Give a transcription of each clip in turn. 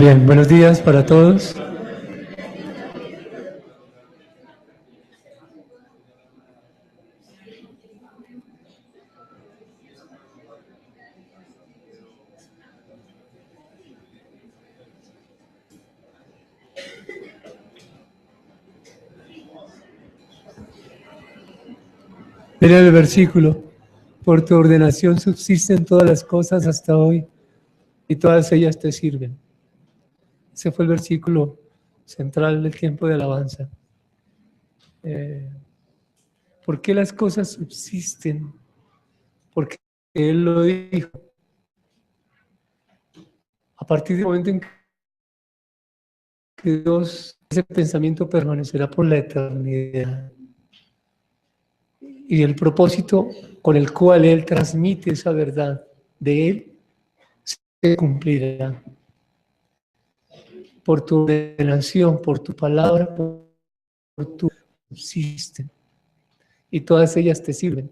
Bien, buenos días para todos. Mira el versículo. Por tu ordenación subsisten todas las cosas hasta hoy y todas ellas te sirven. Ese fue el versículo central del tiempo de alabanza. ¿Por qué las cosas subsisten? Porque Él lo dijo. A partir del momento en que Dios, ese pensamiento permanecerá por la eternidad. Y el propósito con el cual Él transmite esa verdad de Él se cumplirá. Por tu ordenación, por tu palabra, por tu subsisten. Y todas ellas te sirven.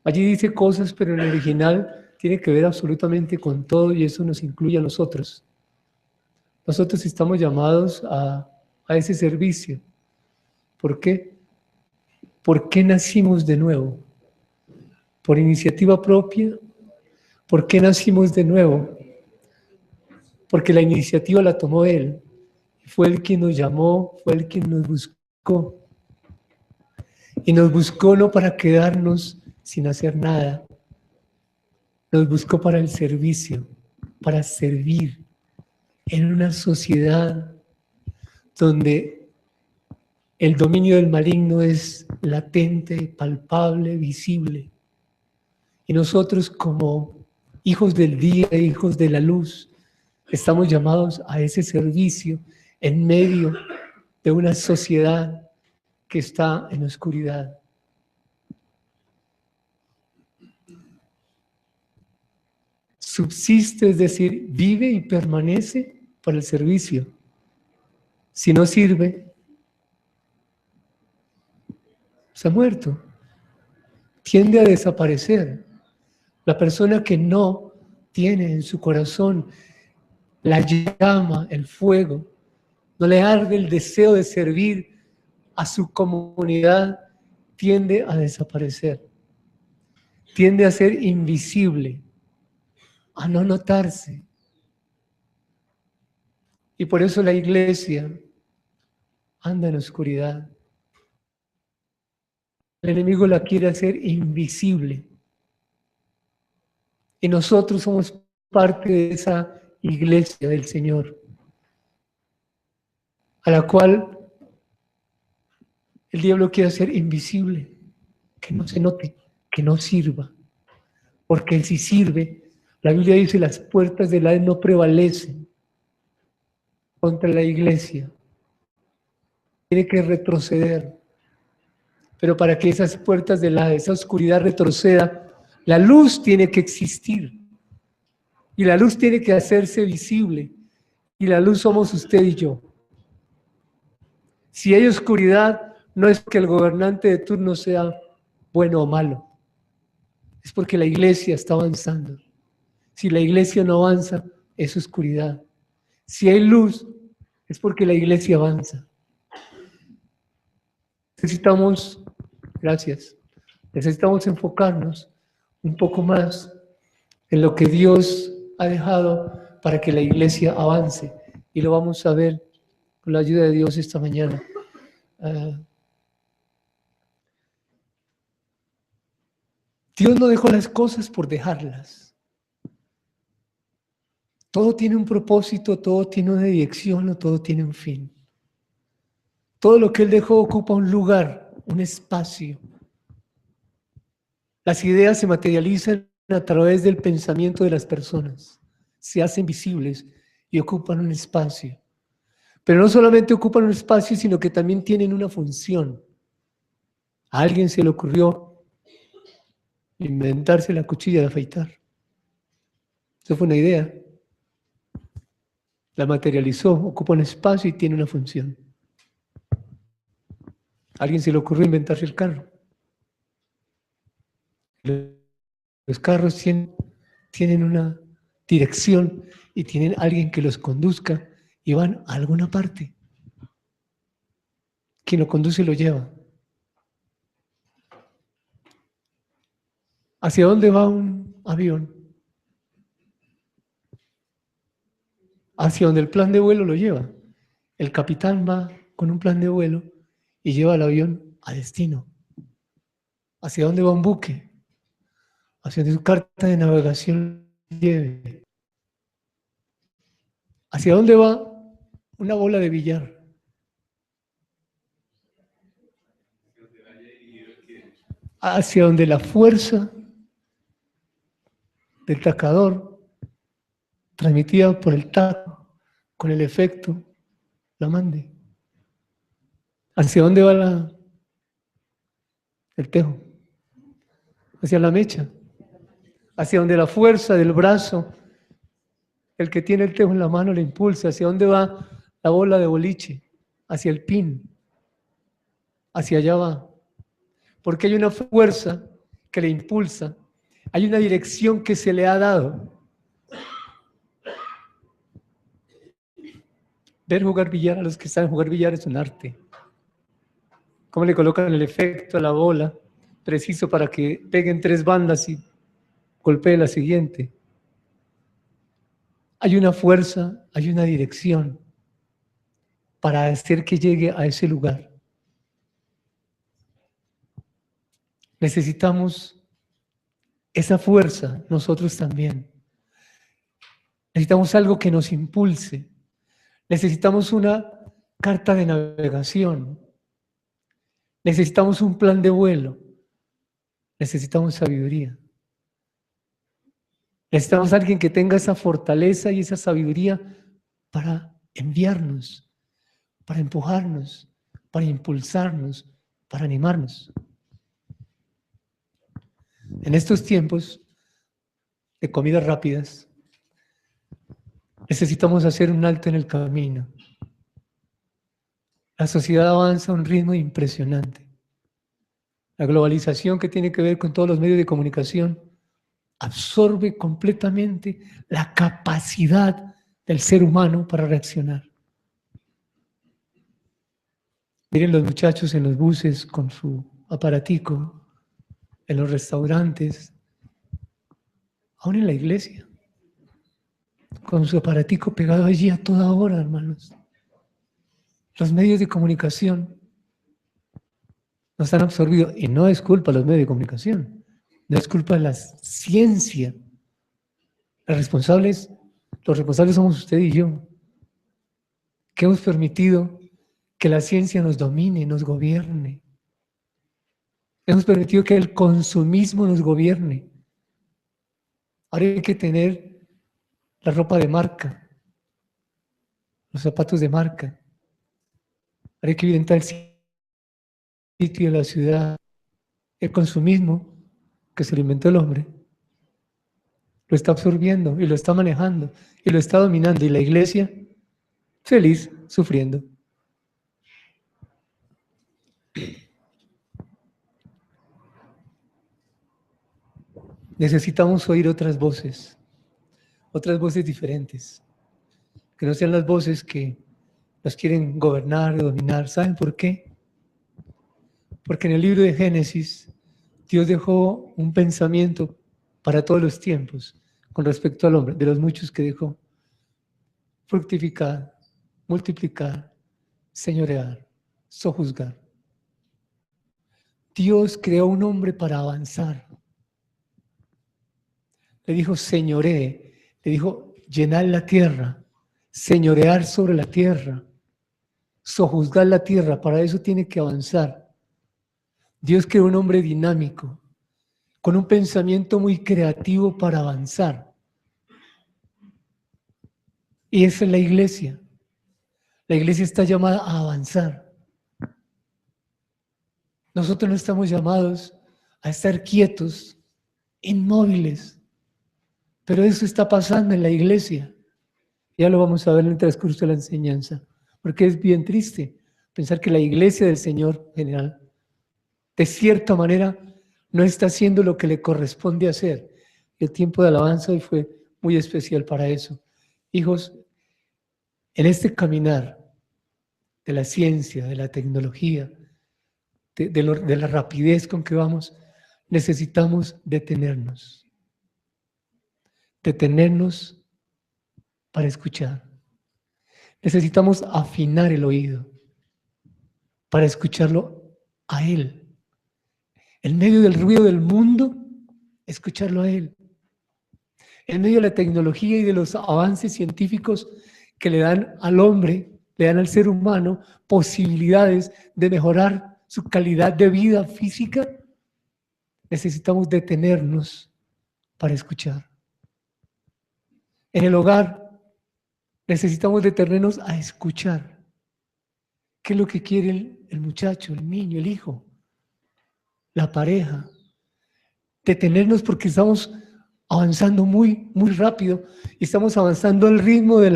Allí dice cosas, pero en el original tiene que ver absolutamente con todo y eso nos incluye a nosotros. Nosotros estamos llamados a ese servicio. ¿Por qué? ¿Por qué nacimos de nuevo? ¿Por iniciativa propia? ¿Por qué nacimos de nuevo? Porque la iniciativa la tomó Él. Fue Él quien nos llamó, fue Él quien nos buscó. Y nos buscó no para quedarnos sin hacer nada. Nos buscó para el servicio, para servir en una sociedad donde el dominio del maligno es latente, palpable, visible. Y nosotros como hijos del día, hijos de la luz, estamos llamados a ese servicio en medio de una sociedad que está en oscuridad. Subsiste, es decir, vive y permanece para el servicio. Si no sirve, se ha muerto, tiende a desaparecer. La persona que no tiene en su corazón la llama, el fuego, no le arde el deseo de servir a su comunidad, tiende a desaparecer, tiende a ser invisible, a no notarse. Y por eso la iglesia anda en oscuridad. El enemigo la quiere hacer invisible. Y nosotros somos parte de esa iglesia del Señor, a la cual el diablo quiere hacer invisible, que no se note, que no sirva. Porque si sirve, la Biblia dice, las puertas del Hades no prevalecen contra la iglesia. Tiene que retroceder. Pero para que esas puertas del Hades, esa oscuridad retroceda, la luz tiene que existir. Y la luz tiene que hacerse visible. Y la luz somos usted y yo. Si hay oscuridad, no es que el gobernante de turno sea bueno o malo. Es porque la iglesia está avanzando. Si la iglesia no avanza, es oscuridad. Si hay luz, es porque la iglesia avanza. Necesitamos enfocarnos un poco más en lo que Dios ha dejado para que la iglesia avance. Y lo vamos a ver con la ayuda de Dios esta mañana. Dios no dejó las cosas por dejarlas. Todo tiene un propósito, todo tiene una dirección, o todo tiene un fin. Todo lo que Él dejó ocupa un lugar, un espacio. Las ideas se materializan a través del pensamiento de las personas, se hacen visibles y ocupan un espacio. Pero no solamente ocupan un espacio, sino que también tienen una función. A alguien se le ocurrió inventarse la cuchilla de afeitar. Eso fue una idea. La materializó, ocupa un espacio y tiene una función. A alguien se le ocurrió inventarse el carro. Los carros tienen una dirección y tienen alguien que los conduzca y van a alguna parte. Quien lo conduce lo lleva. ¿Hacia dónde va un avión? Hacia donde el plan de vuelo lo lleva. El capitán va con un plan de vuelo y lleva el avión a destino. ¿Hacia dónde va un buque? Hacia donde su carta de navegación lleve. ¿Hacia dónde va una bola de billar? Hacia donde la fuerza del tacador, transmitida por el taco, con el efecto, la mande. ¿Hacia dónde va el tejo? Hacia la mecha. Hacia donde la fuerza del brazo, el que tiene el tejo en la mano, le impulsa. ¿Hacia dónde va la bola de boliche? Hacia el pin. Hacia allá va. Porque hay una fuerza que le impulsa. Hay una dirección que se le ha dado. Ver jugar billar a los que saben jugar billar es un arte. Cómo le colocan el efecto a la bola, preciso para que peguen 3 bandas y golpee la siguiente. Hay una fuerza, hay una dirección para hacer que llegue a ese lugar. Necesitamos esa fuerza, nosotros también. Necesitamos algo que nos impulse. Necesitamos una carta de navegación. Necesitamos un plan de vuelo. Necesitamos sabiduría. Necesitamos a alguien que tenga esa fortaleza y esa sabiduría para enviarnos, para empujarnos, para impulsarnos, para animarnos. En estos tiempos de comidas rápidas, necesitamos hacer un alto en el camino. La sociedad avanza a un ritmo impresionante. La globalización, que tiene que ver con todos los medios de comunicación, absorbe completamente la capacidad del ser humano para reaccionar. Miren los muchachos en los buses con su aparatico, en los restaurantes, aún en la iglesia, con su aparatico pegado allí a toda hora, hermanos. Los medios de comunicación nos han absorbido, y no es culpa de los medios de comunicación, no es culpa de la ciencia. Los responsables somos usted y yo, que hemos permitido que la ciencia nos domine, nos gobierne. Hemos permitido que el consumismo nos gobierne. Ahora hay que tener la ropa de marca, los zapatos de marca. Ahora hay que vivir en tal sitio de la ciudad. El consumismo que se lo inventó el hombre lo está absorbiendo y lo está manejando y lo está dominando. Y la iglesia, feliz, sufriendo. Necesitamos oír otras voces diferentes, que no sean las voces que nos quieren gobernar, dominar. ¿Saben por qué? Porque en el libro de Génesis, Dios dejó un pensamiento para todos los tiempos con respecto al hombre, de los muchos que dejó: fructificar, multiplicar, señorear, sojuzgar. Dios creó un hombre para avanzar. Le dijo señoree, le dijo llenar la tierra, señorear sobre la tierra, sojuzgar la tierra. Para eso tiene que avanzar. Dios creó un hombre dinámico, con un pensamiento muy creativo para avanzar. Y esa es la iglesia. La iglesia está llamada a avanzar. Nosotros no estamos llamados a estar quietos, inmóviles. Pero eso está pasando en la iglesia. Ya lo vamos a ver en el transcurso de la enseñanza. Porque es bien triste pensar que la iglesia del Señor general, de cierta manera, no está haciendo lo que le corresponde hacer. El tiempo de alabanza hoy fue muy especial para eso. Hijos, en este caminar de la ciencia, de la tecnología, de la rapidez con que vamos, necesitamos detenernos para escuchar. Necesitamos afinar el oído para escucharlo a Él. En medio del ruido del mundo, escucharlo a Él. En medio de la tecnología y de los avances científicos que le dan al hombre, le dan al ser humano posibilidades de mejorar su calidad de vida física, necesitamos detenernos para escuchar. En el hogar necesitamos detenernos a escuchar. ¿Qué es lo que quiere el muchacho, el niño, el hijo, la pareja? Detenernos porque estamos avanzando muy rápido y estamos avanzando al ritmo del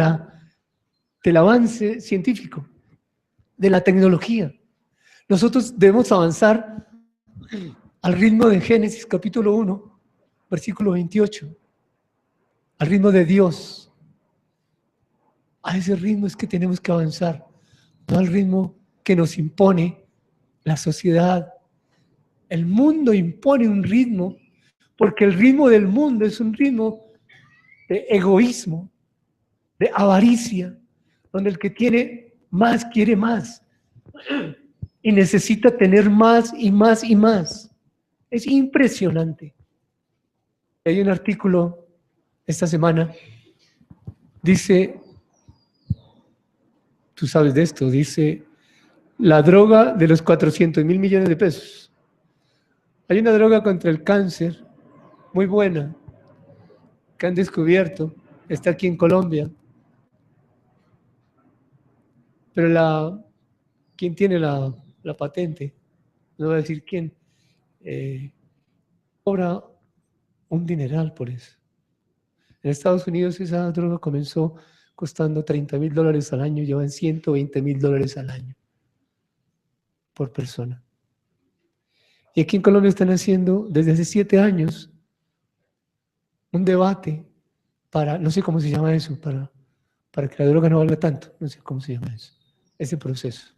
avance científico, de la tecnología. Nosotros debemos avanzar al ritmo de Génesis capítulo 1, versículo 28, al ritmo de Dios. A ese ritmo es que tenemos que avanzar, no al ritmo que nos impone la sociedad. El mundo impone un ritmo, porque el ritmo del mundo es un ritmo de egoísmo, de avaricia, donde el que tiene más quiere más y necesita tener más y más y más. Es impresionante. Hay un artículo esta semana, dice, tú sabes de esto, dice, la droga de los 400.000 millones de pesos. Hay una droga contra el cáncer muy buena que han descubierto, está aquí en Colombia, pero ¿quién tiene la patente? No voy a decir quién. Cobra un dineral por eso. En Estados Unidos esa droga comenzó costando $30.000 al año, llevan $120.000 al año por persona. Y aquí en Colombia están haciendo desde hace 7 años un debate para, no sé cómo se llama eso, para que la droga no valga tanto, no sé cómo se llama eso, ese proceso.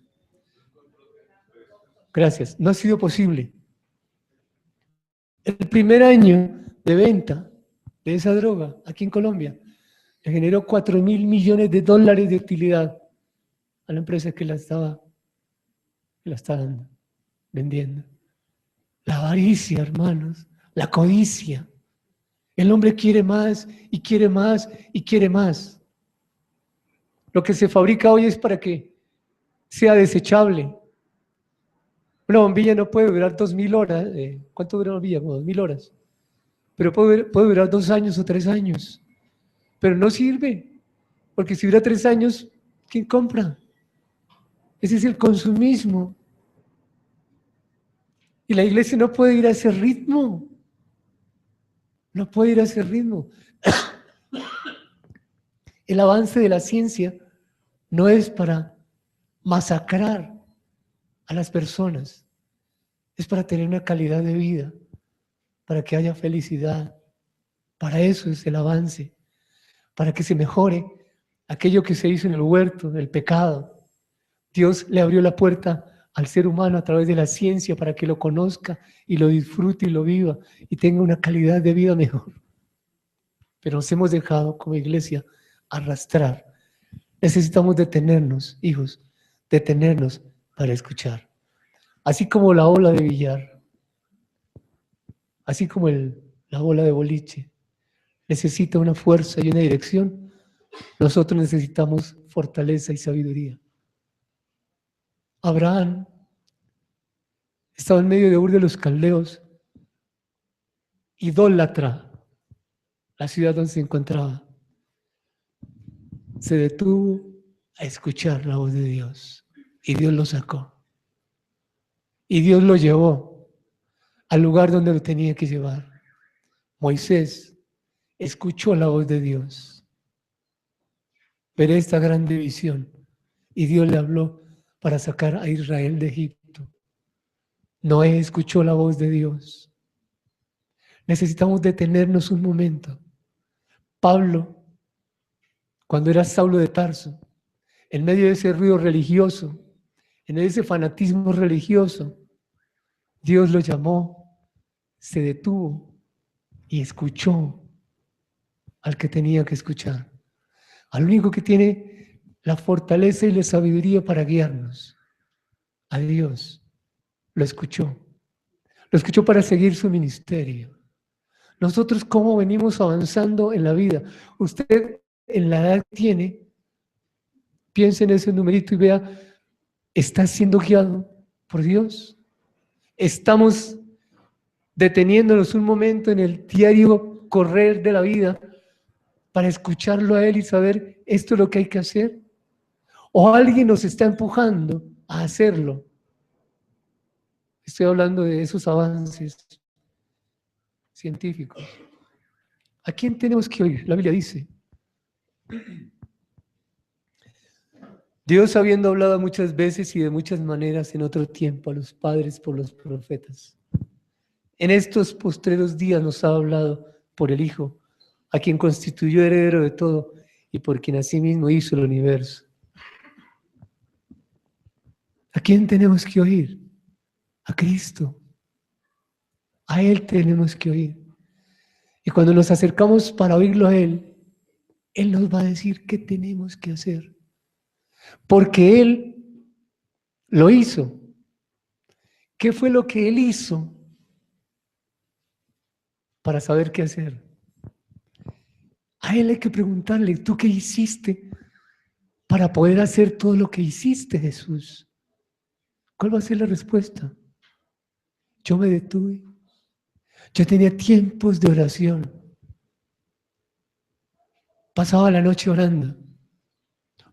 Gracias, no ha sido posible. El primer año de venta de esa droga aquí en Colombia le generó $4.000 millones de utilidad a la empresa que la estaba vendiendo. La avaricia, hermanos, la codicia. El hombre quiere más y quiere más y quiere más. Lo que se fabrica hoy es para que sea desechable. Una bombilla no puede durar 2.000 horas. ¿Cuánto dura una bombilla? Como 2.000 horas. Pero puede durar 2 años o 3 años. Pero no sirve. Porque si dura 3 años, ¿quién compra? Ese es el consumismo. Y la iglesia no puede ir a ese ritmo. No puede ir a ese ritmo. El avance de la ciencia no es para masacrar a las personas, es para tener una calidad de vida, para que haya felicidad. Para eso es el avance, para que se mejore aquello que se hizo en el huerto, el pecado. Dios le abrió la puerta al ser humano a través de la ciencia para que lo conozca y lo disfrute y lo viva y tenga una calidad de vida mejor. Pero nos hemos dejado como iglesia arrastrar. Necesitamos detenernos, hijos, detenernos para escuchar. Así como la ola de billar, así como la bola de boliche, necesita una fuerza y una dirección, nosotros necesitamos fortaleza y sabiduría. Abraham estaba en medio de Ur de los Caldeos, idólatra, la ciudad donde se encontraba. Se detuvo a escuchar la voz de Dios y Dios lo sacó. Y Dios lo llevó al lugar donde lo tenía que llevar. Moisés escuchó la voz de Dios. Veré esta gran división. Y Dios le habló para sacar a Israel de Egipto. Noé escuchó la voz de Dios. Necesitamos detenernos un momento Pablo, cuando era Saulo de Tarso, en medio de ese ruido religioso, en medio de ese fanatismo religioso, Dios lo llamó, se detuvo y escuchó al que tenía que escuchar, al único que tiene la fortaleza y la sabiduría para guiarnos, a Dios. Lo escuchó para seguir su ministerio. Nosotros, ¿cómo venimos avanzando en la vida? Usted, en la edad que tiene, piense en ese numerito y vea, ¿está siendo guiado por Dios? ¿Estamos deteniéndonos un momento en el diario correr de la vida para escucharlo a Él y saber esto es lo que hay que hacer? ¿O alguien nos está empujando a hacerlo? Estoy hablando de esos avances científicos. ¿A quién tenemos que oír? La Biblia dice, Dios, habiendo hablado muchas veces y de muchas maneras en otro tiempo a los padres por los profetas, en estos postreros días nos ha hablado por el Hijo, a quien constituyó heredero de todo y por quien asimismo hizo el universo. ¿A quién tenemos que oír? A Cristo. A Él tenemos que oír. Y cuando nos acercamos para oírlo a Él, Él nos va a decir qué tenemos que hacer. Porque Él lo hizo. ¿Qué fue lo que Él hizo para saber qué hacer? A Él hay que preguntarle, ¿tú qué hiciste para poder hacer todo lo que hiciste, Jesús? ¿Cuál va a ser la respuesta? Yo me detuve. Yo tenía tiempos de oración. Pasaba la noche orando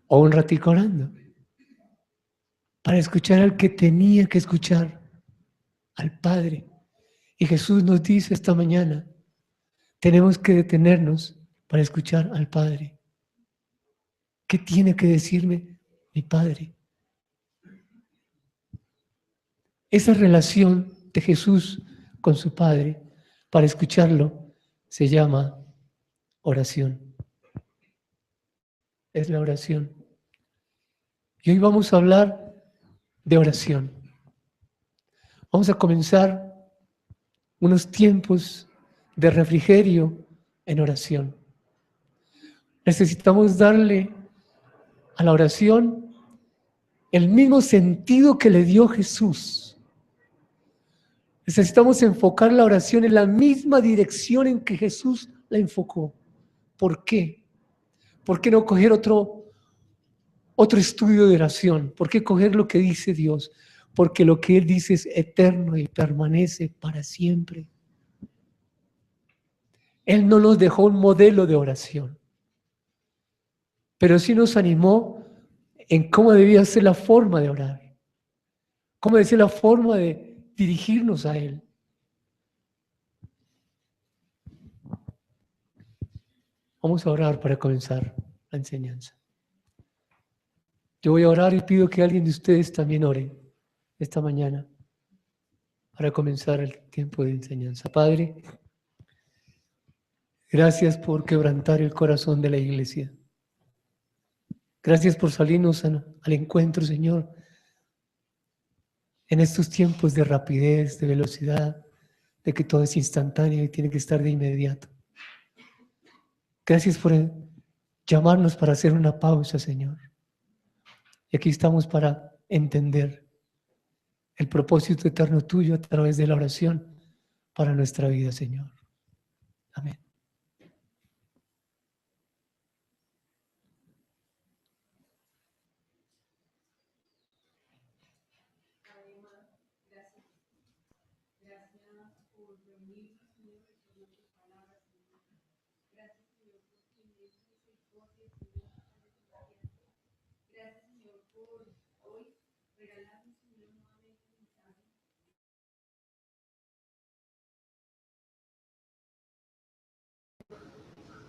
o un ratico orando para escuchar al que tenía que escuchar, al Padre. Y Jesús nos dice esta mañana, tenemos que detenernos para escuchar al Padre. ¿Qué tiene que decirme mi Padre? Esa relación de Jesús con su Padre, para escucharlo, se llama oración. Es la oración. Y hoy vamos a hablar de oración. Vamos a comenzar unos tiempos de refrigerio en oración. Necesitamos darle a la oración el mismo sentido que le dio Jesús. Necesitamos enfocar la oración en la misma dirección en que Jesús la enfocó. ¿Por qué? ¿Por qué no coger otro estudio de oración? ¿Por qué coger lo que dice Dios? Porque lo que Él dice es eterno y permanece para siempre. Él no nos dejó un modelo de oración, pero sí nos animó en cómo debía ser la forma de orar, cómo debía ser la forma de dirigirnos a Él. Vamos a orar para comenzar la enseñanza. Yo voy a orar y pido que alguien de ustedes también ore esta mañana para comenzar el tiempo de enseñanza. Padre, gracias por quebrantar el corazón de la iglesia. Gracias por salirnos al encuentro, Señor, en estos tiempos de rapidez, de velocidad, de que todo es instantáneo y tiene que estar de inmediato. Gracias por llamarnos para hacer una pausa, Señor. Y aquí estamos para entender el propósito eterno tuyo a través de la oración para nuestra vida, Señor. Amén.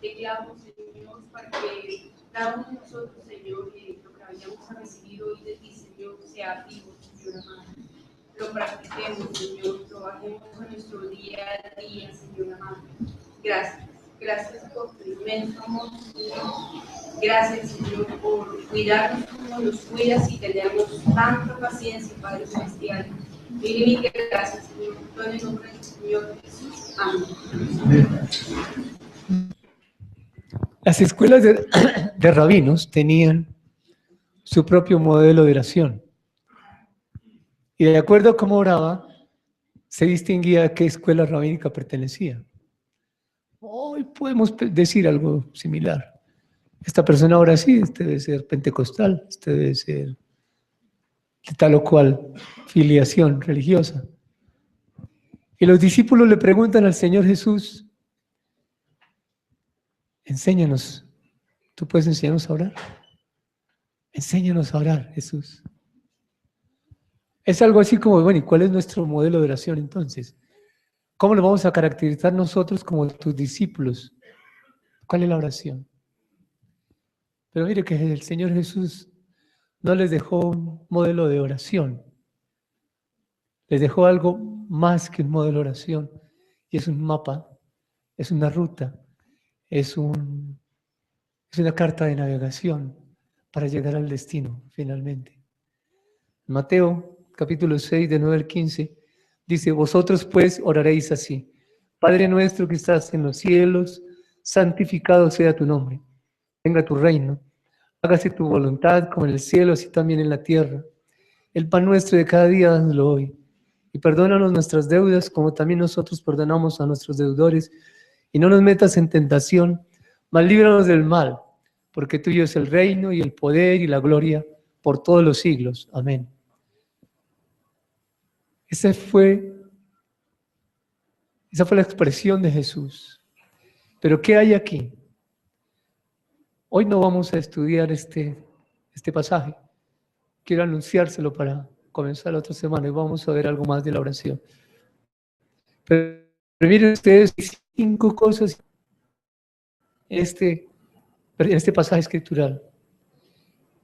Te clamo, Señor, para que cada uno de nosotros, Señor, lo que hayamos recibido hoy de ti, Señor, sea vivo, Señor amado. Lo practiquemos, Señor, trabajemos en nuestro día a día, Señor amado. Gracias. Gracias por tu inmenso amor, Señor. Gracias, Señor, por cuidarnos como nos cuidas y tenernos tanta paciencia, Padre Celestial. Infinitas gracias, Señor. Todo en el nombre del Señor Jesús. Amén. Las escuelas de rabinos tenían su propio modelo de oración. Y de acuerdo a cómo oraba, se distinguía a qué escuela rabínica pertenecía. Hoy podemos decir algo similar. Esta persona ahora sí, este debe ser pentecostal, este debe ser de tal o cual filiación religiosa. Y los discípulos le preguntan al Señor Jesús, enséñanos, ¿tú puedes enseñarnos a orar? Enséñanos a orar, Jesús. Es algo así como, bueno, ¿y cuál es nuestro modelo de oración entonces? ¿Cómo lo vamos a caracterizar nosotros como tus discípulos? ¿Cuál es la oración? Pero mire que el Señor Jesús no les dejó un modelo de oración. Les dejó algo más que un modelo de oración. Y es un mapa, es una ruta, es una carta de navegación para llegar al destino, finalmente. Mateo, capítulo 6, de 9 al 15, dice, vosotros pues oraréis así. Padre nuestro que estás en los cielos, santificado sea tu nombre. Venga tu reino. Hágase tu voluntad como en el cielo, así también en la tierra. El pan nuestro de cada día, dánoslo hoy. Y perdónanos nuestras deudas, como también nosotros perdonamos a nuestros deudores. Y no nos metas en tentación, mas líbranos del mal, porque tuyo es el reino y el poder y la gloria por todos los siglos. Amén. Esa fue la expresión de Jesús. Pero ¿qué hay aquí? Hoy no vamos a estudiar este pasaje. Quiero anunciárselo para comenzar la otra semana y vamos a ver algo más de la oración. Pero miren ustedes 5 cosas en este pasaje escritural.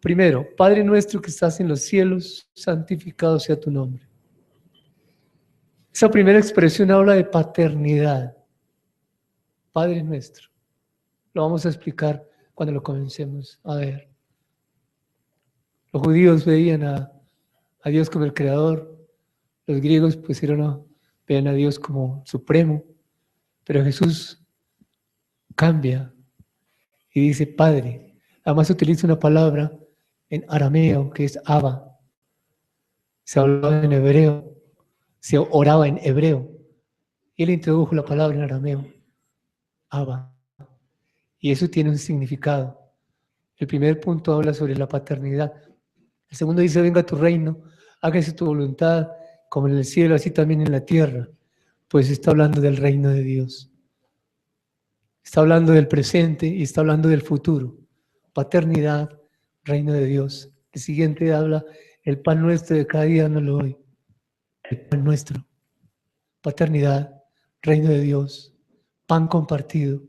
Primero, Padre nuestro que estás en los cielos, santificado sea tu nombre. Esa primera expresión habla de paternidad. Padre nuestro. Lo vamos a explicar cuando lo comencemos a ver. Los judíos veían a Dios como el creador, los griegos veían a Dios como supremo, pero Jesús cambia y dice Padre. Además utiliza una palabra en arameo que es Abba. Se hablaba en hebreo, se oraba en hebreo. Y él introdujo la palabra en arameo, Abba. Y eso tiene un significado. El primer punto habla sobre la paternidad. El segundo dice, venga tu reino, hágase tu voluntad, como en el cielo, así también en la tierra. Pues está hablando del reino de Dios. Está hablando del presente y está hablando del futuro. Paternidad, reino de Dios. El siguiente habla, el pan nuestro de cada día no lo doy. El pan nuestro. Paternidad, reino de Dios, pan compartido.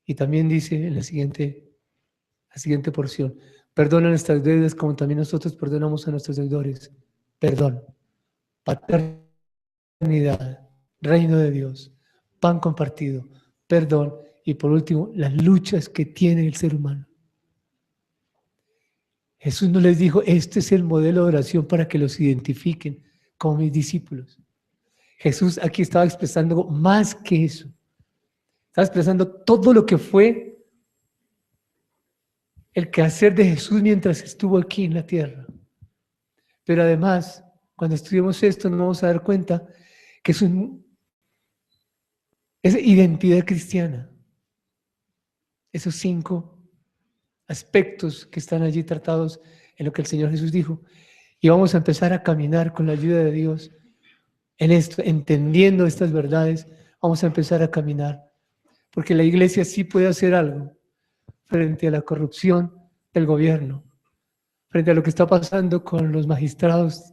Y también dice en la siguiente porción, perdona nuestras deudas como también nosotros perdonamos a nuestros deudores. Perdón, paternidad, reino de Dios, pan compartido, perdón y por último, las luchas que tiene el ser humano. Jesús no les dijo, este es el modelo de oración para que los identifiquen como mis discípulos. Jesús aquí estaba expresando más que eso. Estaba expresando todo lo que fue el quehacer de Jesús mientras estuvo aquí en la tierra. Pero además, cuando estudiamos esto, nos vamos a dar cuenta que es identidad cristiana. Esos 5 aspectos que están allí tratados en lo que el Señor Jesús dijo. Y vamos a empezar a caminar con la ayuda de Dios en esto, entendiendo estas verdades, vamos a empezar a caminar. Porque la iglesia sí puede hacer algo frente a la corrupción del gobierno, frente a lo que está pasando con los magistrados,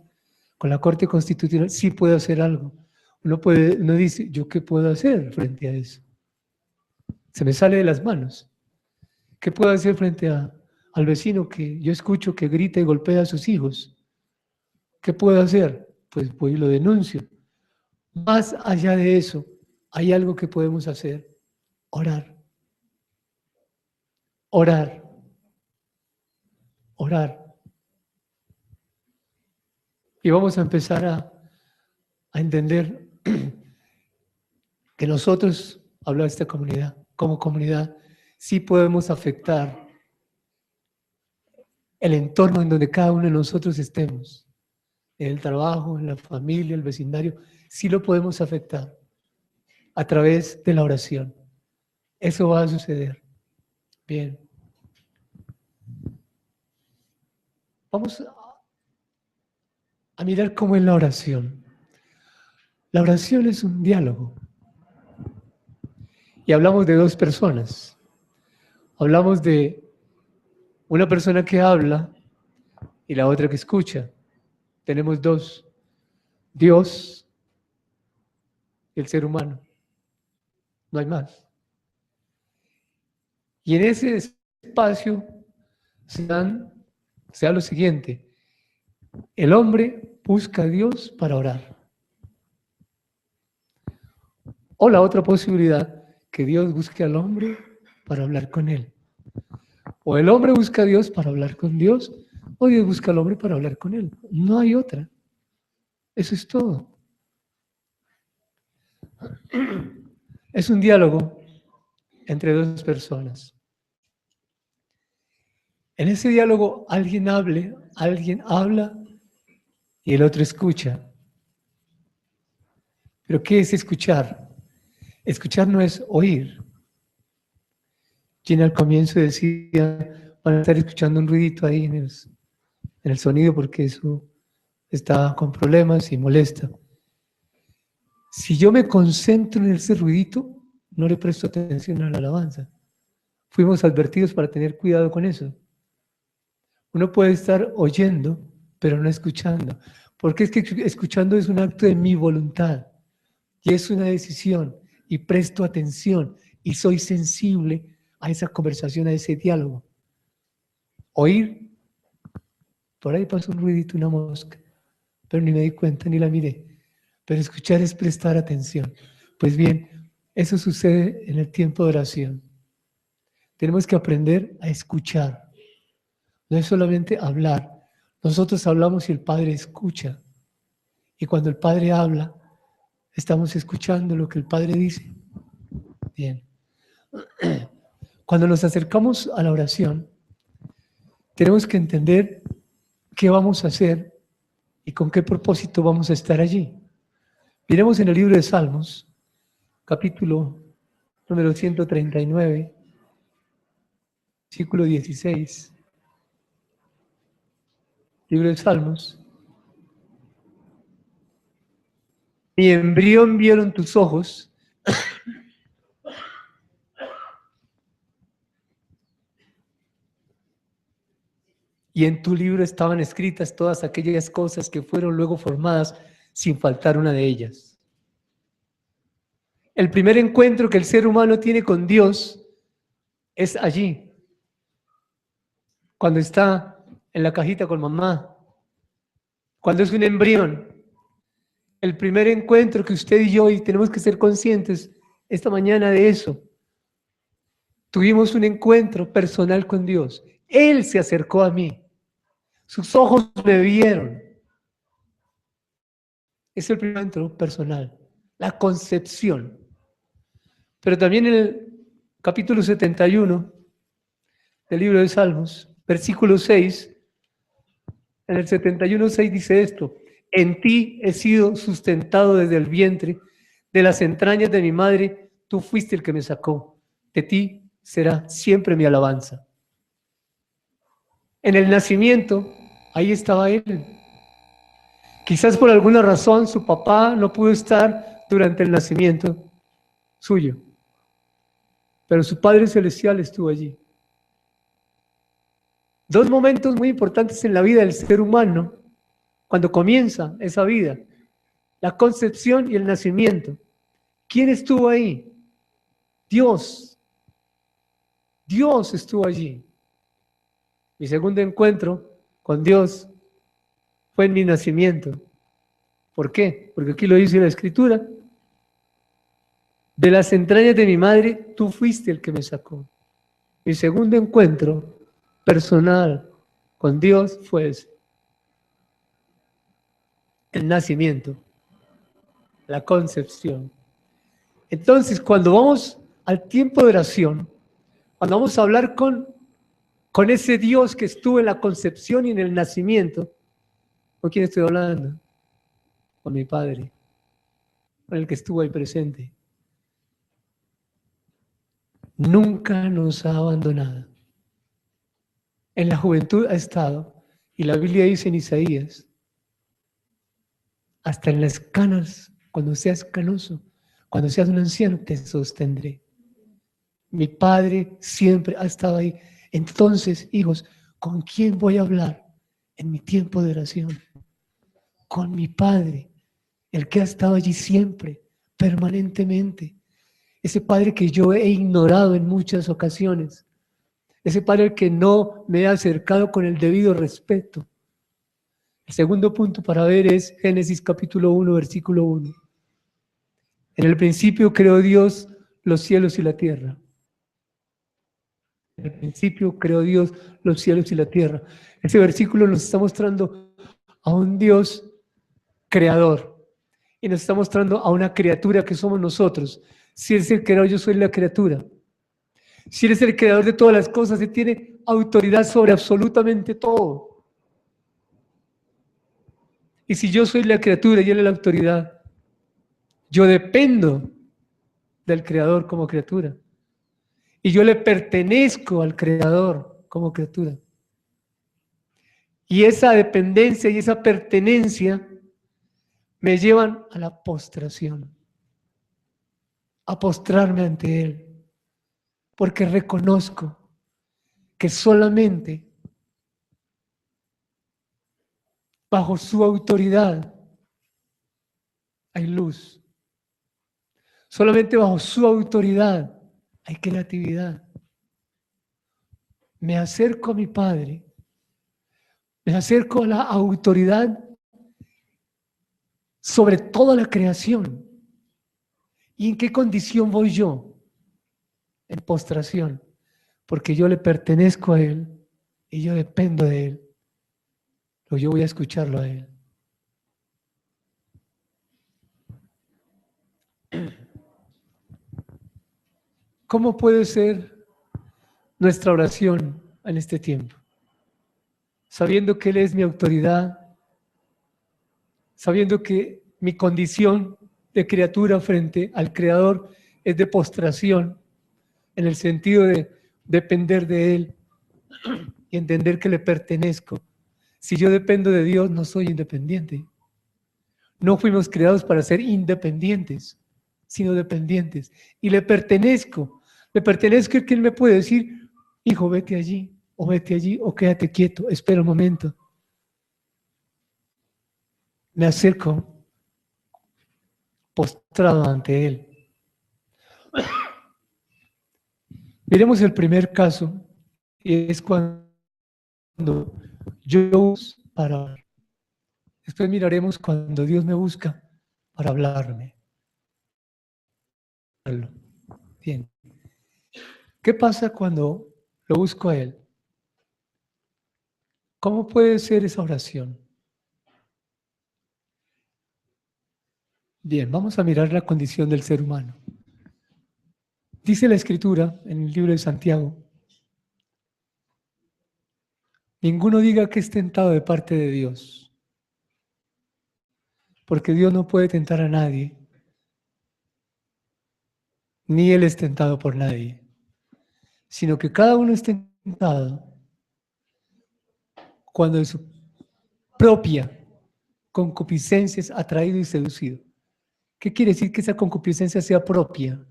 con la Corte Constitucional, sí puede hacer algo. Uno dice, ¿yo qué puedo hacer frente a eso? Se me sale de las manos. ¿Qué puedo hacer frente al vecino que yo escucho que grita y golpea a sus hijos? ¿Qué puedo hacer? Pues voy y lo denuncio. Más allá de eso, hay algo que podemos hacer, orar. orar. Orar. Y vamos a empezar a entender que nosotros, hablo de esta comunidad, como comunidad, sí podemos afectar el entorno en donde cada uno de nosotros estemos. En el trabajo, en la familia, el vecindario, sí lo podemos afectar a través de la oración. Eso va a suceder. Bien. Vamos a mirar cómo es la oración. La oración es un diálogo. Y hablamos de dos personas. Hablamos de una persona que habla y la otra que escucha. Tenemos dos. Dios y el ser humano. No hay más. Y en ese espacio se da lo siguiente. El hombre busca a Dios para orar. O la otra posibilidad, que Dios busque al hombre para hablar con él. O el hombre busca a Dios para hablar con Dios, o Dios busca al hombre para hablar con él. No hay otra. Eso es todo. Es un diálogo entre dos personas. En ese diálogo alguien habla y el otro escucha. ¿Pero qué es escuchar? Escuchar no es oír. Gina al comienzo decía, van a estar escuchando un ruidito ahí en el sonido porque eso está con problemas y molesta. Si yo me concentro en ese ruidito, no le presto atención a la alabanza. Fuimos advertidos para tener cuidado con eso. Uno puede estar oyendo, pero no escuchando. Porque es que escuchando es un acto de mi voluntad. Y es una decisión. Y presto atención. Y soy sensible a esa conversación, a ese diálogo. Oír, por ahí pasó un ruidito, una mosca. Pero ni me di cuenta, ni la miré. Pero escuchar es prestar atención. Pues bien, eso sucede en el tiempo de oración. Tenemos que aprender a escuchar. No es solamente hablar. Nosotros hablamos y el Padre escucha. Y cuando el Padre habla, estamos escuchando lo que el Padre dice. Bien. Cuando nos acercamos a la oración, tenemos que entender qué vamos a hacer y con qué propósito vamos a estar allí. Miremos en el libro de Salmos, capítulo número 139, versículo 16. Libro de Salmos. Mi embrión vieron tus ojos, y en tu libro estaban escritas todas aquellas cosas que fueron luego formadas sin faltar una de ellas. El primer encuentro que el ser humano tiene con Dios es allí, cuando está en la cajita con mamá, cuando es un embrión. El primer encuentro que usted y yo, y tenemos que ser conscientes esta mañana de eso, tuvimos un encuentro personal con Dios. Él se acercó a mí. Sus ojos me vieron. Es el primer encuentro personal, la concepción. Pero también en el capítulo 71 del libro de Salmos, versículo 6, en el 71:6 dice esto: en ti he sido sustentado desde el vientre, de las entrañas de mi madre, tú fuiste el que me sacó. De ti será siempre mi alabanza. En el nacimiento, ahí estaba él. Quizás por alguna razón su papá no pudo estar durante el nacimiento suyo, pero su Padre Celestial estuvo allí. Dos momentos muy importantes en la vida del ser humano, cuando comienza esa vida: la concepción y el nacimiento. ¿Quién estuvo ahí? Dios. Dios estuvo allí. Mi segundo encuentro con Dios fue en mi nacimiento. ¿Por qué? Porque aquí lo dice la Escritura: de las entrañas de mi madre, tú fuiste el que me sacó. Mi segundo encuentro personal con Dios fue ese, el nacimiento, la concepción. Entonces, cuando vamos al tiempo de oración, cuando vamos a hablar con ese Dios que estuvo en la concepción y en el nacimiento, ¿con quién estoy hablando? Con mi Padre, con el que estuvo ahí presente. Nunca nos ha abandonado. En la juventud ha estado, y la Biblia dice en Isaías, hasta en las canas, cuando seas canoso, cuando seas un anciano, te sostendré. Mi Padre siempre ha estado ahí. Entonces, hijos, ¿con quién voy a hablar en mi tiempo de oración? Con mi Padre, el que ha estado allí siempre, permanentemente. Ese Padre que yo he ignorado en muchas ocasiones. Ese Padre al que no me he acercado con el debido respeto. El segundo punto para ver es Génesis capítulo 1, versículo 1. En el principio creó Dios los cielos y la tierra. En el principio creó Dios los cielos y la tierra. Ese versículo nos está mostrando a un Dios creador y nos está mostrando a una criatura que somos nosotros. Si Él es el creador, yo soy la criatura. Si Él es el creador de todas las cosas, Él tiene autoridad sobre absolutamente todo. Y si yo soy la criatura y Él es la autoridad, yo dependo del creador como criatura. Y yo le pertenezco al creador como criatura. Y esa dependencia y esa pertenencia me llevan a la postración, a postrarme ante Él, porque reconozco que solamente bajo su autoridad hay luz. Solamente bajo su autoridad hay creatividad. Me acerco a mi Padre, me acerco a la autoridad sobre toda la creación. ¿Y en qué condición voy yo? En postración, porque yo le pertenezco a Él y yo dependo de Él. O yo voy a escucharlo a Él. ¿Cómo puede ser nuestra oración en este tiempo? Sabiendo que Él es mi autoridad, sabiendo que mi condición de criatura frente al Creador es de postración, en el sentido de depender de Él y entender que le pertenezco. Si yo dependo de Dios, no soy independiente. No fuimos creados para ser independientes, sino dependientes. Y le pertenezco. Le pertenezco a quien me puede decir, hijo, vete allí, o quédate quieto, espera un momento. Me acerco postrado ante Él. Miremos el primer caso, y es cuando yo busco para hablar. Después miraremos cuando Dios me busca para hablarme. Bien. ¿Qué pasa cuando lo busco a Él? ¿Cómo puede ser esa oración? Bien, vamos a mirar la condición del ser humano. Dice la Escritura en el libro de Santiago, ninguno diga que es tentado de parte de Dios, porque Dios no puede tentar a nadie, ni Él es tentado por nadie, sino que cada uno es tentado cuando de su propia concupiscencia es atraído y seducido. ¿Qué quiere decir que esa concupiscencia sea propia?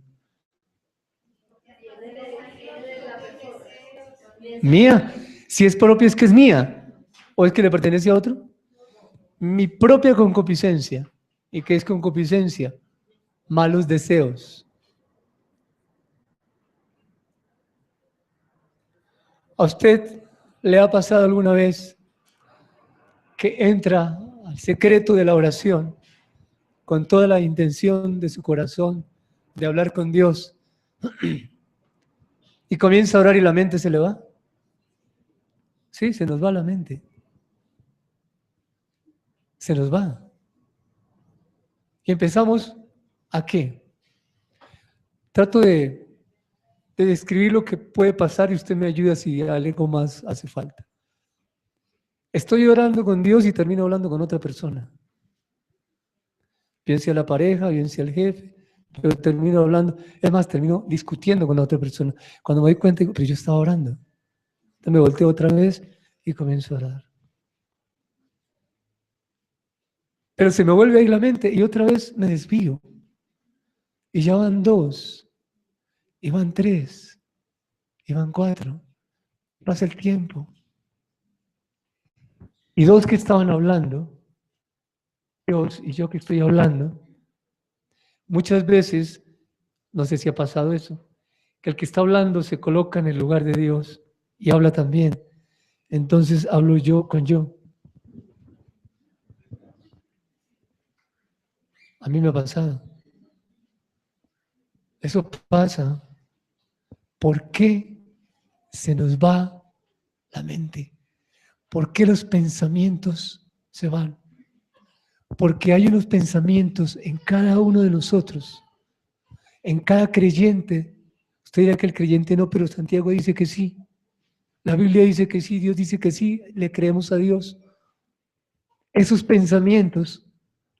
Mía. Si es propia es que es mía. ¿O es que le pertenece a otro? Mi propia concupiscencia. ¿Y qué es concupiscencia? Malos deseos. ¿A usted le ha pasado alguna vez que entra al secreto de la oración con toda la intención de su corazón de hablar con Dios Y comienza a orar y la mente se le va. Sí, se nos va la mente. Se nos va. Y empezamos ¿a qué? Trato de describir lo que puede pasar y usted me ayuda si algo más hace falta. Estoy orando con Dios y termino hablando con otra persona. Bien sea la pareja, bien sea el jefe, pero termino hablando, es más, termino discutiendo con la otra persona. Cuando me doy cuenta, digo, pero yo estaba orando. Entonces me volteo otra vez y comienzo a orar. Pero se me vuelve ahí la mente y otra vez me desvío. Y ya van 2, y van 3, y van 4. Pasa el tiempo. Y 2 que estaban hablando, Dios y yo que estoy hablando, muchas veces, no sé si ha pasado eso, que el que está hablando se coloca en el lugar de Dios y habla también. Entonces hablo yo con yo. A mí me ha pasado. Eso pasa. ¿Por qué se nos va la mente? ¿Por qué los pensamientos se van? Porque hay unos pensamientos en cada uno de nosotros, en cada creyente. Usted dirá que el creyente no, pero Santiago dice que sí. La Biblia dice que sí, Dios dice que sí, le creemos a Dios. Esos pensamientos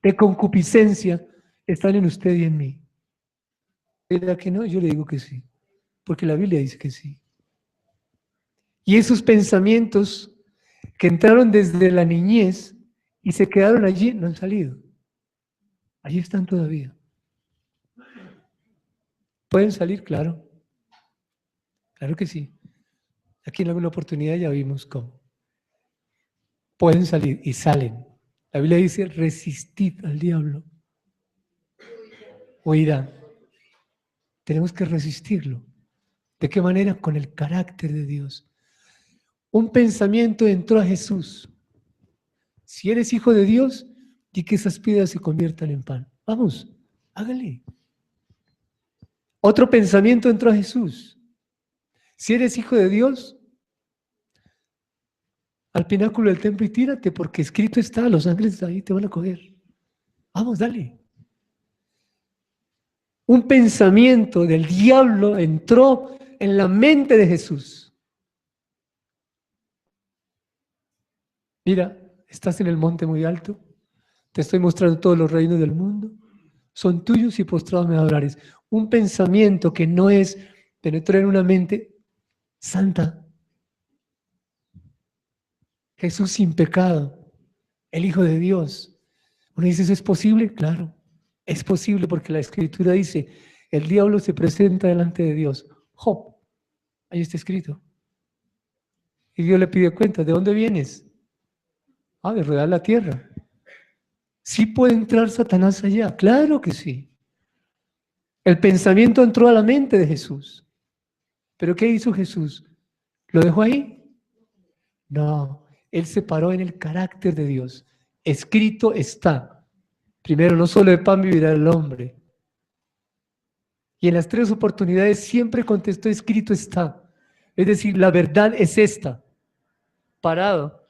de concupiscencia están en usted y en mí. ¿Dirá que no? Yo le digo que sí, porque la Biblia dice que sí. Y esos pensamientos que entraron desde la niñez y se quedaron allí, no han salido. Allí están todavía. ¿Pueden salir? Claro. Claro que sí. Aquí en alguna oportunidad ya vimos cómo. Pueden salir y salen. La Biblia dice, resistid al diablo. Huirá. Tenemos que resistirlo. ¿De qué manera? Con el carácter de Dios. Un pensamiento entró a Jesús. Si eres hijo de Dios, di que esas piedras se conviertan en pan. Vamos, hágale. Otro pensamiento entró a Jesús. Si eres hijo de Dios, al pináculo del templo y tírate, porque escrito está, los ángeles ahí te van a coger. Vamos, dale. Un pensamiento del diablo entró en la mente de Jesús. Mira, estás en el monte muy alto, te estoy mostrando todos los reinos del mundo, son tuyos y postrados me adorares. Un pensamiento que no es, penetró en una mente santa. Jesús sin pecado, el Hijo de Dios. Uno dice, ¿eso es posible? Claro, es posible porque la Escritura dice, el diablo se presenta delante de Dios. Job, ahí está escrito. Y Dios le pide cuenta, ¿de dónde vienes? Ah, de rodear la tierra. ¿Sí puede entrar Satanás allá? Claro que sí. El pensamiento entró a la mente de Jesús. ¿Pero qué hizo Jesús? ¿Lo dejó ahí? No, él se paró en el carácter de Dios. Escrito está. Primero, no solo de pan vivirá el hombre. Y en las 3 oportunidades siempre contestó, escrito está. Es decir, la verdad es esta. Parado.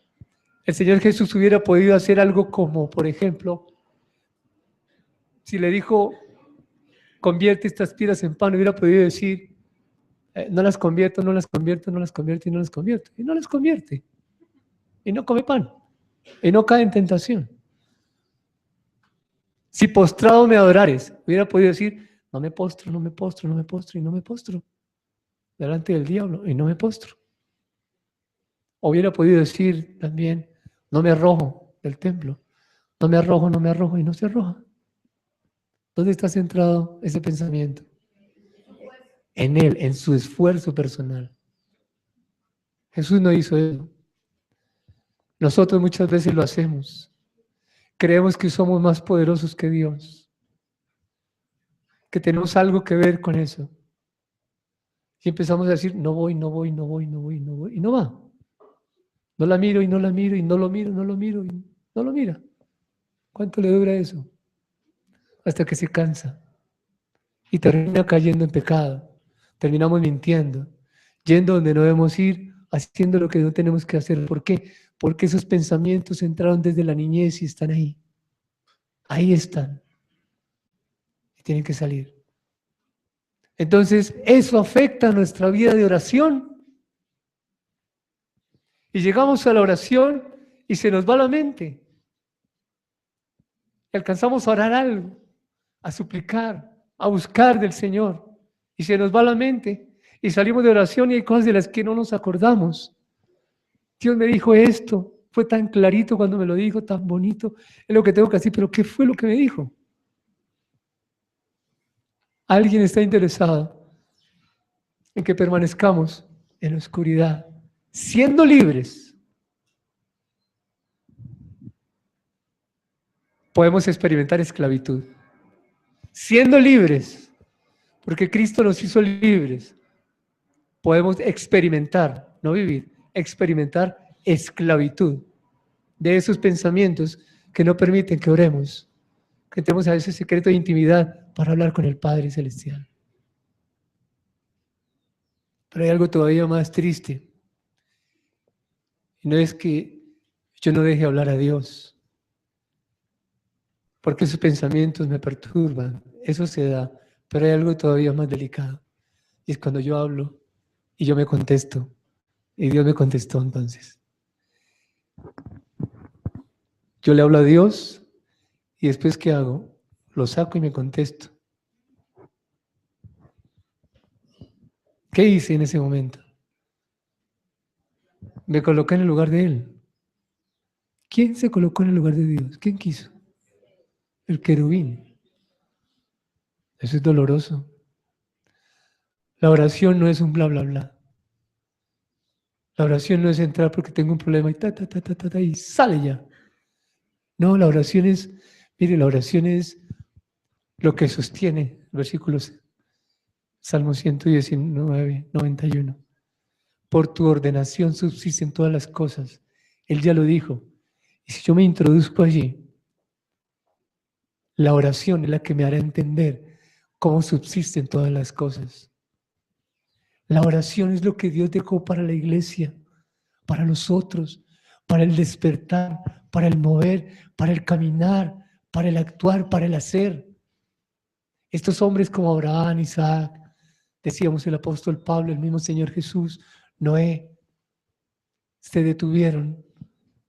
El Señor Jesús hubiera podido hacer algo como, por ejemplo, si le dijo, convierte estas piedras en pan, hubiera podido decir, no las convierto, no las convierto, no las convierto y no las convierto. Y no las convierte. Y no come pan. Y no cae en tentación. Si postrado me adorares, hubiera podido decir, no me postro, no me postro, no me postro y no me postro. Delante del diablo y no me postro. O hubiera podido decir también, no me arrojo del templo. No me arrojo y no se arroja. ¿Dónde está centrado ese pensamiento? En él, en su esfuerzo personal. Jesús no hizo eso. Nosotros muchas veces lo hacemos. Creemos que somos más poderosos que Dios, que tenemos algo que ver con eso. Y empezamos a decir, no voy, no voy, no voy, no voy, no voy. Y no va. No la miro y no la miro y no lo miro, no lo miro y no lo mira. ¿Cuánto le dura eso? Hasta que se cansa y termina cayendo en pecado. Terminamos mintiendo, yendo donde no debemos ir, haciendo lo que no tenemos que hacer. ¿Por qué? Porque esos pensamientos entraron desde la niñez y están ahí. Ahí están. Y tienen que salir. Entonces, eso afecta nuestra vida de oración. Y llegamos a la oración y se nos va la mente. Y alcanzamos a orar algo, a suplicar, a buscar del Señor. Y se nos va la mente. Y salimos de oración y hay cosas de las que no nos acordamos. Dios me dijo esto, fue tan clarito cuando me lo dijo, tan bonito, es lo que tengo que decir, pero ¿qué fue lo que me dijo? ¿Alguien está interesado en que permanezcamos en la oscuridad, siendo libres? Podemos experimentar esclavitud. Siendo libres, porque Cristo nos hizo libres, podemos experimentar, no vivir, experimentar esclavitud de esos pensamientos que no permiten que oremos, que tenemos a ese secreto de intimidad para hablar con el Padre Celestial. Pero hay algo todavía más triste, y no es que yo no deje hablar a Dios, porque esos pensamientos me perturban, eso se da, pero hay algo todavía más delicado, y es cuando yo hablo y yo me contesto, y Dios me contestó entonces. Yo le hablo a Dios, y después ¿qué hago? Lo saco y me contesto. ¿Qué hice en ese momento? Me coloqué en el lugar de Él. ¿Quién se colocó en el lugar de Dios? ¿Quién quiso? El querubín. Eso es doloroso. La oración no es un bla, bla, bla. La oración no es entrar porque tengo un problema y y sale ya. No, la oración es, mire, la oración es lo que sostiene, versículos, Salmo 119, 91. Por tu ordenación subsisten todas las cosas. Él ya lo dijo. Y si yo me introduzco allí, la oración es la que me hará entender cómo subsisten todas las cosas. La oración es lo que Dios dejó para la iglesia, para nosotros, para el despertar, para el mover, para el caminar, para el actuar, para el hacer. Estos hombres como Abraham, Isaac, decíamos el apóstol Pablo, el mismo Señor Jesús, Noé, se detuvieron,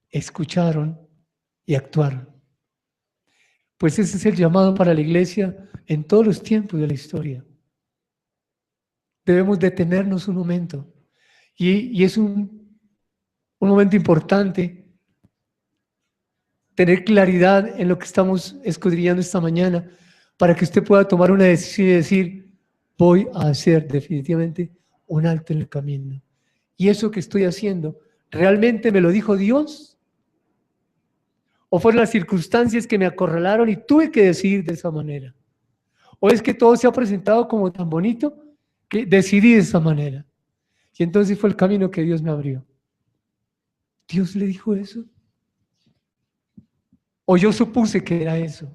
escucharon y actuaron. Pues ese es el llamado para la iglesia en todos los tiempos de la historia. Debemos detenernos un momento. Y es un momento importante tener claridad en lo que estamos escudriñando esta mañana para que usted pueda tomar una decisión y decir, voy a hacer definitivamente un alto en el camino. Y eso que estoy haciendo, ¿realmente me lo dijo Dios? ¿O fueron las circunstancias que me acorralaron y tuve que decidir de esa manera? ¿O es que todo se ha presentado como tan bonito que decidí de esa manera? Y entonces fue el camino que Dios me abrió. ¿Dios le dijo eso? ¿O yo supuse que era eso?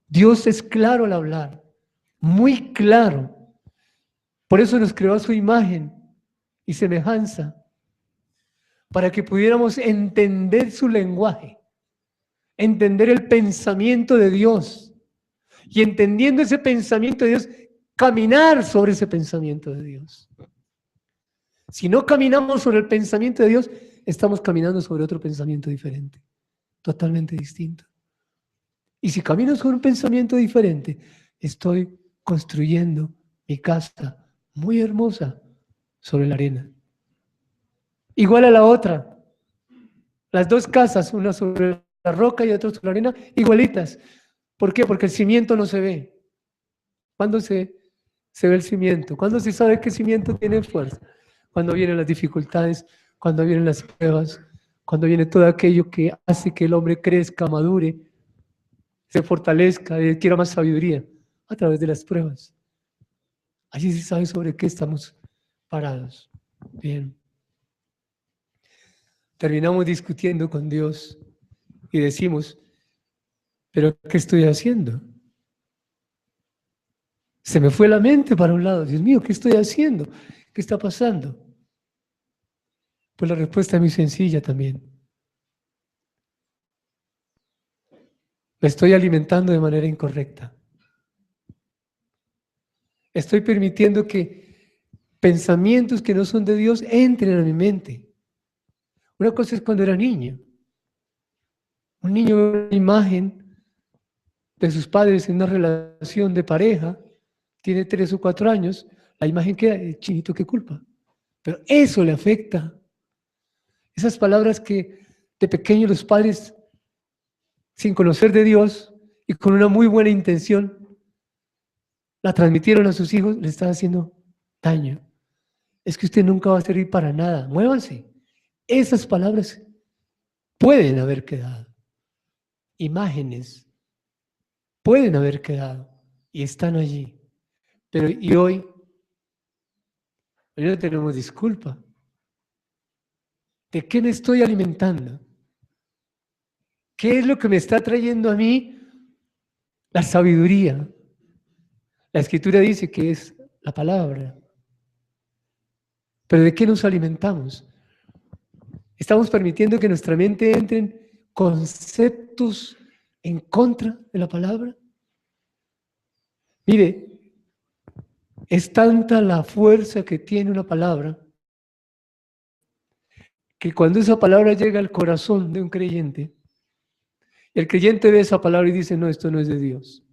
Dios es claro al hablar, muy claro. Por eso nos creó a su imagen y semejanza, para que pudiéramos entender su lenguaje, entender el pensamiento de Dios, y entendiendo ese pensamiento de Dios, caminar sobre ese pensamiento de Dios. Si no caminamos sobre el pensamiento de Dios, estamos caminando sobre otro pensamiento diferente, totalmente distinto. Y si camino sobre un pensamiento diferente, estoy construyendo mi casa muy hermosa sobre la arena. Igual a la otra. Las dos casas, una sobre la roca y otra sobre la arena, igualitas. ¿Por qué? Porque el cimiento no se ve. ¿Cuándo se ve el cimiento? ¿Cuándo se sabe que el cimiento tiene fuerza? Cuando vienen las dificultades, cuando vienen las pruebas, cuando viene todo aquello que hace que el hombre crezca, madure, se fortalezca, adquiera más sabiduría a través de las pruebas. Allí se sabe sobre qué estamos parados. Bien. Terminamos discutiendo con Dios y decimos, ¿pero qué estoy haciendo? Se me fue la mente para un lado. Dios mío, ¿qué estoy haciendo? ¿Qué está pasando? Pues la respuesta es muy sencilla también. Me estoy alimentando de manera incorrecta. Estoy permitiendo que pensamientos que no son de Dios entren a mi mente. Una cosa es cuando era niño. Un niño ve una imagen de sus padres en una relación de pareja, tiene 3 o 4 años, la imagen queda, chinito, ¿qué culpa? Pero eso le afecta. Esas palabras que de pequeño los padres, sin conocer de Dios y con una muy buena intención, la transmitieron a sus hijos, le están haciendo daño. Es que usted nunca va a servir para nada. Muévanse. Esas palabras pueden haber quedado. Imágenes pueden haber quedado y están allí. Pero y hoy no tenemos disculpa. ¿De qué me estoy alimentando? ¿Qué es lo que me está trayendo a mí la sabiduría? La Escritura dice que es la palabra. ¿Pero de qué nos alimentamos? ¿Estamos permitiendo que nuestra mente entren conceptos en contra de la palabra? Mire, es tanta la fuerza que tiene una palabra que cuando esa palabra llega al corazón de un creyente, el creyente ve esa palabra y dice, no, esto no es de Dios.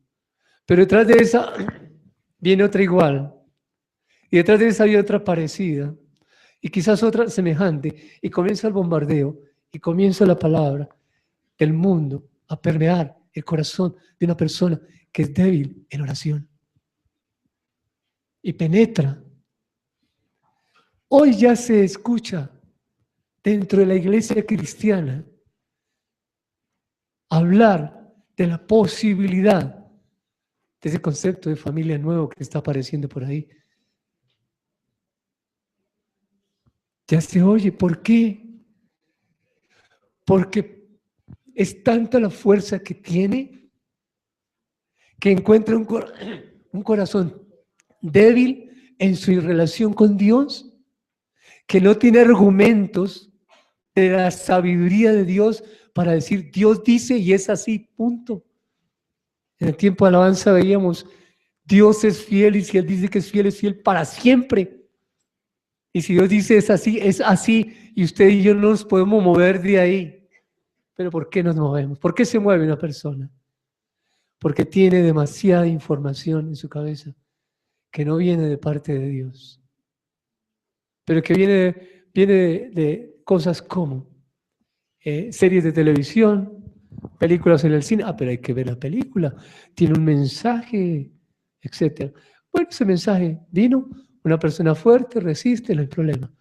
Pero detrás de esa viene otra igual. Y detrás de esa hay otra parecida. Y quizás otra semejante. Y comienza el bombardeo. Y comienza la palabra del mundo a permear el corazón de una persona que es débil en oración. Y penetra. Hoy ya se escucha dentro de la iglesia cristiana hablar de la posibilidad de ese concepto de familia nuevo que está apareciendo por ahí. Ya se oye. ¿Por qué? Porque es tanta la fuerza que tiene que encuentra un corazón débil en su relación con Dios, que no tiene argumentos de la sabiduría de Dios para decir, Dios dice y es así, punto. En el tiempo de alabanza veíamos, Dios es fiel y si Él dice que es fiel para siempre. Y si Dios dice es así y usted y yo no nos podemos mover de ahí. Pero ¿por qué nos movemos? ¿Por qué se mueve una persona? Porque tiene demasiada información en su cabeza que no viene de parte de Dios, pero que viene de cosas como series de televisión, películas en el cine. Pero hay que ver la película, tiene un mensaje, etc. Bueno, ese mensaje vino, una persona fuerte, resiste, no hay problema.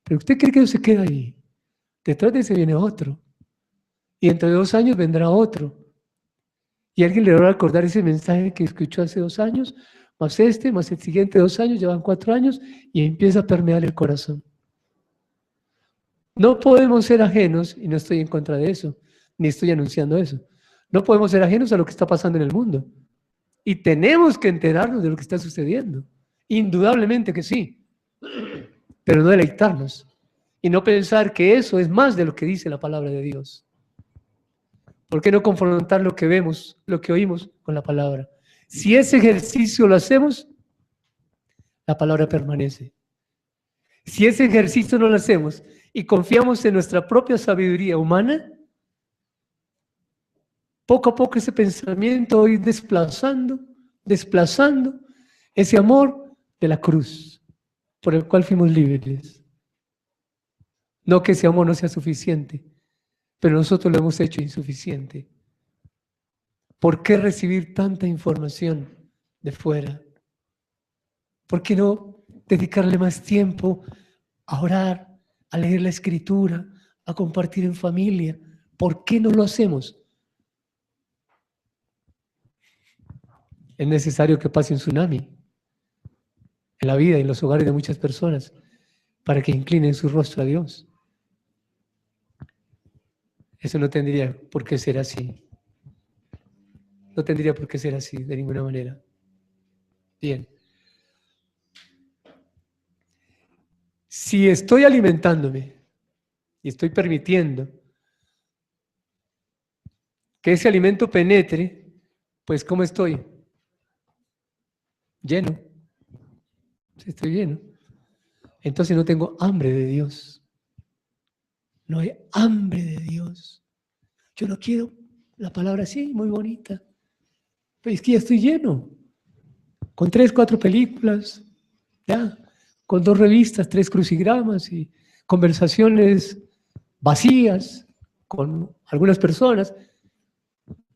Pero usted cree que no se queda ahí. Detrás de ese viene otro. Y dentro de 2 años vendrá otro. Y alguien le va a recordar ese mensaje que escuchó hace 2 años, más el siguiente 2 años, llevan 4 años, y empieza a permear el corazón. No podemos ser ajenos, y no estoy en contra de eso, ni estoy anunciando eso. No podemos ser ajenos a lo que está pasando en el mundo. Y tenemos que enterarnos de lo que está sucediendo. Indudablemente que sí. Pero no deleitarnos. Y no pensar que eso es más de lo que dice la palabra de Dios. ¿Por qué no confrontar lo que vemos, lo que oímos con la palabra? Si ese ejercicio lo hacemos, la palabra permanece. Si ese ejercicio no lo hacemos y confiamos en nuestra propia sabiduría humana, poco a poco ese pensamiento va a ir desplazando ese amor de la cruz por el cual fuimos libres. No que ese amor no sea suficiente, pero nosotros lo hemos hecho insuficiente. ¿Por qué recibir tanta información de fuera? ¿Por qué no dedicarle más tiempo a orar, a leer la Escritura, a compartir en familia? ¿Por qué no lo hacemos? Es necesario que pase un tsunami en la vida y en los hogares de muchas personas para que inclinen su rostro a Dios. Eso no tendría por qué ser así. No tendría por qué ser así de ninguna manera. Bien. Si estoy alimentándome y estoy permitiendo que ese alimento penetre, pues ¿cómo estoy? Lleno. Sí, estoy lleno. Entonces no tengo hambre de Dios. No hay hambre de Dios. Yo no quiero la palabra así, muy bonita. Pero es que ya estoy lleno. Con 3, 4 películas, ya. Con 2 revistas, 3 crucigramas y conversaciones vacías con algunas personas.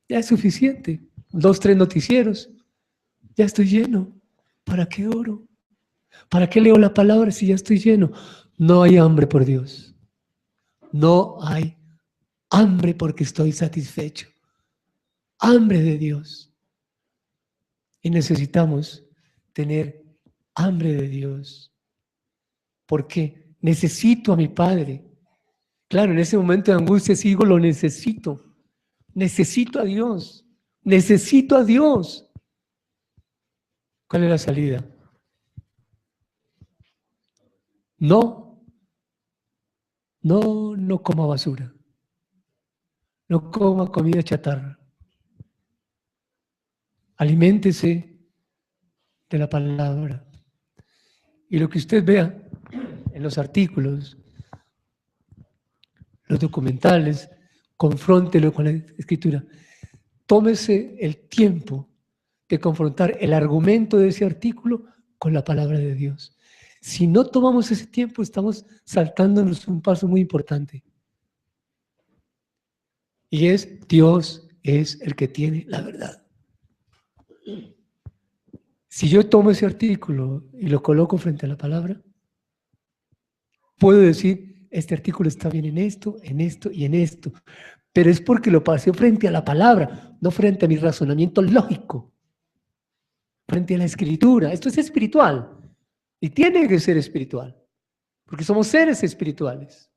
Ya es suficiente. 2, 3 noticieros. Ya estoy lleno. ¿Para qué oro? ¿Para qué leo la palabra si ya estoy lleno? No hay hambre por Dios. No hay hambre porque estoy satisfecho. Hambre de Dios. Y necesitamos tener hambre de Dios. Porque necesito a mi Padre. Claro, en ese momento de angustia sigo, lo necesito. Necesito a Dios. Necesito a Dios. ¿Cuál es la salida? No coma basura. No coma comida chatarra. Aliméntese de la palabra. Y lo que usted vea en los artículos, los documentales, confróntelo con la Escritura. Tómese el tiempo de confrontar el argumento de ese artículo con la palabra de Dios. Si no tomamos ese tiempo, estamos saltándonos un paso muy importante. Y es, Dios es el que tiene la verdad. Si yo tomo ese artículo y lo coloco frente a la palabra, puedo decir, este artículo está bien en esto y en esto. Pero es porque lo pasé frente a la palabra, no frente a mi razonamiento lógico, frente a la escritura. Esto es espiritual y tiene que ser espiritual, porque somos seres espirituales.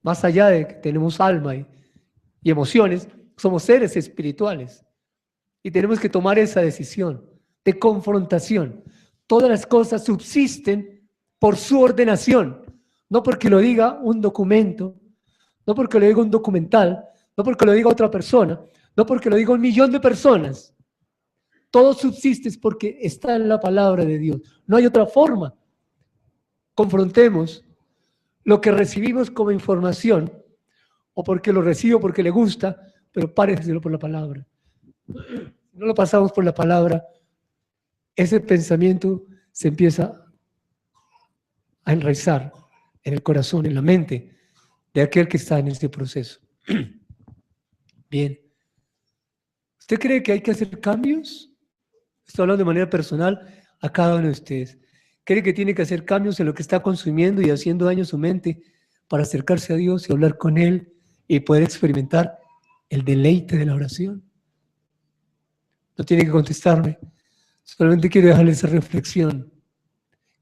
Más allá de que tenemos alma y emociones, somos seres espirituales. Y tenemos que tomar esa decisión de confrontación. Todas las cosas subsisten por su ordenación, no porque lo diga un documento, no porque lo diga un documental, no porque lo diga otra persona, no porque lo diga 1.000.000 de personas. Todo subsiste porque está en la palabra de Dios. No hay otra forma. Confrontemos lo que recibimos como información, o porque lo recibo porque le gusta, pero páreselo por la palabra. No lo pasamos por la palabra, ese pensamiento se empieza a enraizar en el corazón, en la mente de aquel que está en este proceso. Bien. ¿Usted cree que hay que hacer cambios? Estoy hablando de manera personal a cada uno de ustedes. ¿Cree que tiene que hacer cambios en lo que está consumiendo y haciendo daño a su mente para acercarse a Dios y hablar con Él y poder experimentar el deleite de la oración? No tiene que contestarme. Solamente quiero dejarle esa reflexión.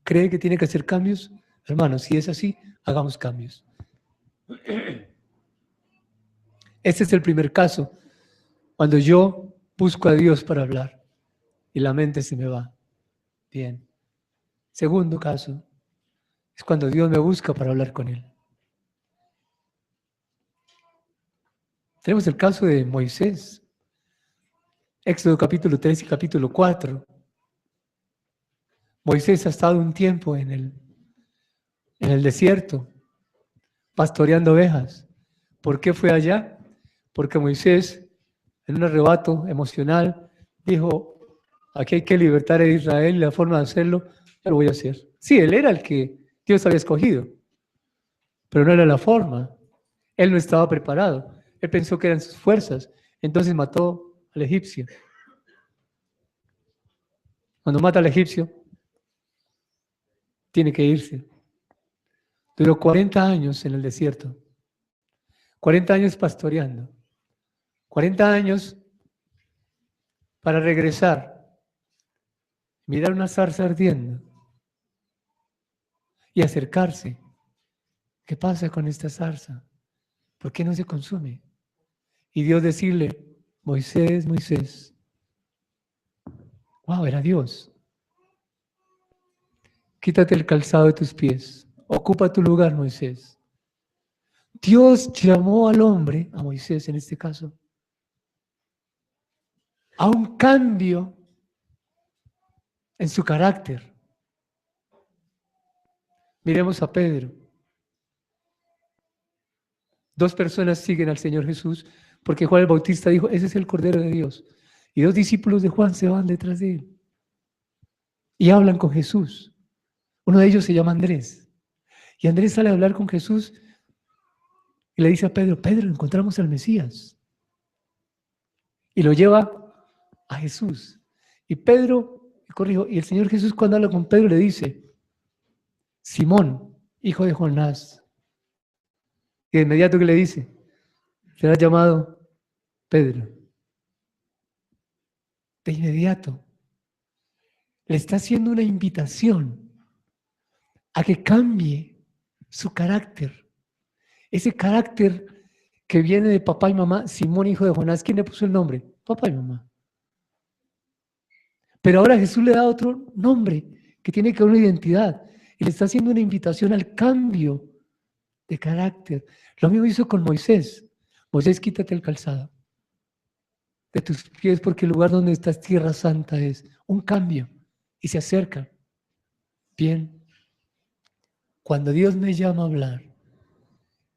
¿Cree que tiene que hacer cambios? Hermanos, si es así, hagamos cambios. Este es el primer caso, cuando yo busco a Dios para hablar y la mente se me va. Bien. Segundo caso, es cuando Dios me busca para hablar con Él. Tenemos el caso de Moisés. Éxodo capítulo 3 y capítulo 4. Moisés ha estado un tiempo en el desierto, pastoreando ovejas. ¿Por qué fue allá? Porque Moisés, en un arrebato emocional, dijo, aquí hay que libertar a Israel y la forma de hacerlo, yo lo voy a hacer. Sí, él era el que Dios había escogido, pero no era la forma. Él no estaba preparado. Él pensó que eran sus fuerzas, entonces mató al egipcio. Cuando mata al egipcio, tiene que irse. Duró 40 años en el desierto, 40 años pastoreando, 40 años para regresar, mirar una zarza ardiendo y acercarse. ¿Qué pasa con esta zarza? ¿Por qué no se consume? Y Dios decirle, Moisés, Moisés. Wow, era Dios. Quítate el calzado de tus pies. Ocupa tu lugar, Moisés. Dios llamó al hombre, a Moisés en este caso, a un cambio en su carácter. Miremos a Pedro. 2 personas siguen al Señor Jesús porque Juan el Bautista dijo, ese es el Cordero de Dios. Y 2 discípulos de Juan se van detrás de él y hablan con Jesús. Uno de ellos se llama Andrés. Y Andrés sale a hablar con Jesús y le dice a Pedro, Pedro, encontramos al Mesías. Y lo lleva a Jesús. Y Pedro, corrijo, y el Señor Jesús cuando habla con Pedro le dice, Simón, hijo de Jonás. Y de inmediato que le dice, será llamado Pedro. De inmediato le está haciendo una invitación a que cambie su carácter. Ese carácter que viene de papá y mamá, Simón, hijo de Jonás. ¿Quién le puso el nombre? Papá y mamá. Pero ahora Jesús le da otro nombre que tiene que ver una identidad. Y le está haciendo una invitación al cambio de carácter. Lo mismo hizo con Moisés. Moisés, quítate el calzado de tus pies porque el lugar donde estás, tierra santa, es un cambio. Y se acerca. Bien. Cuando Dios me llama a hablar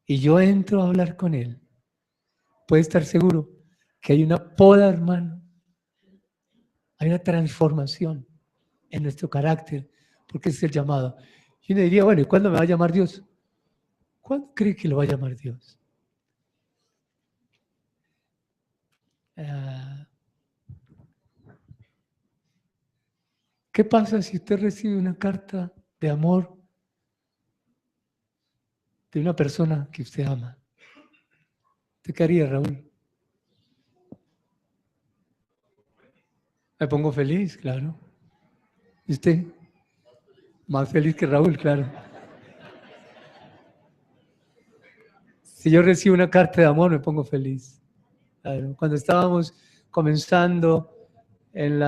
y yo entro a hablar con Él, puede estar seguro que hay una poda, hermano. Hay una transformación en nuestro carácter, porque ese es el llamado. Y uno diría, bueno, ¿y cuándo me va a llamar Dios? ¿Cuándo cree que lo va a llamar Dios? ¿Qué pasa si usted recibe una carta de amor de una persona que usted ama? ¿Usted qué haría, Raúl? Me pongo feliz, claro. ¿Y usted? Más feliz que Raúl, claro. Si yo recibo una carta de amor, me pongo feliz. Claro. Cuando estábamos comenzando en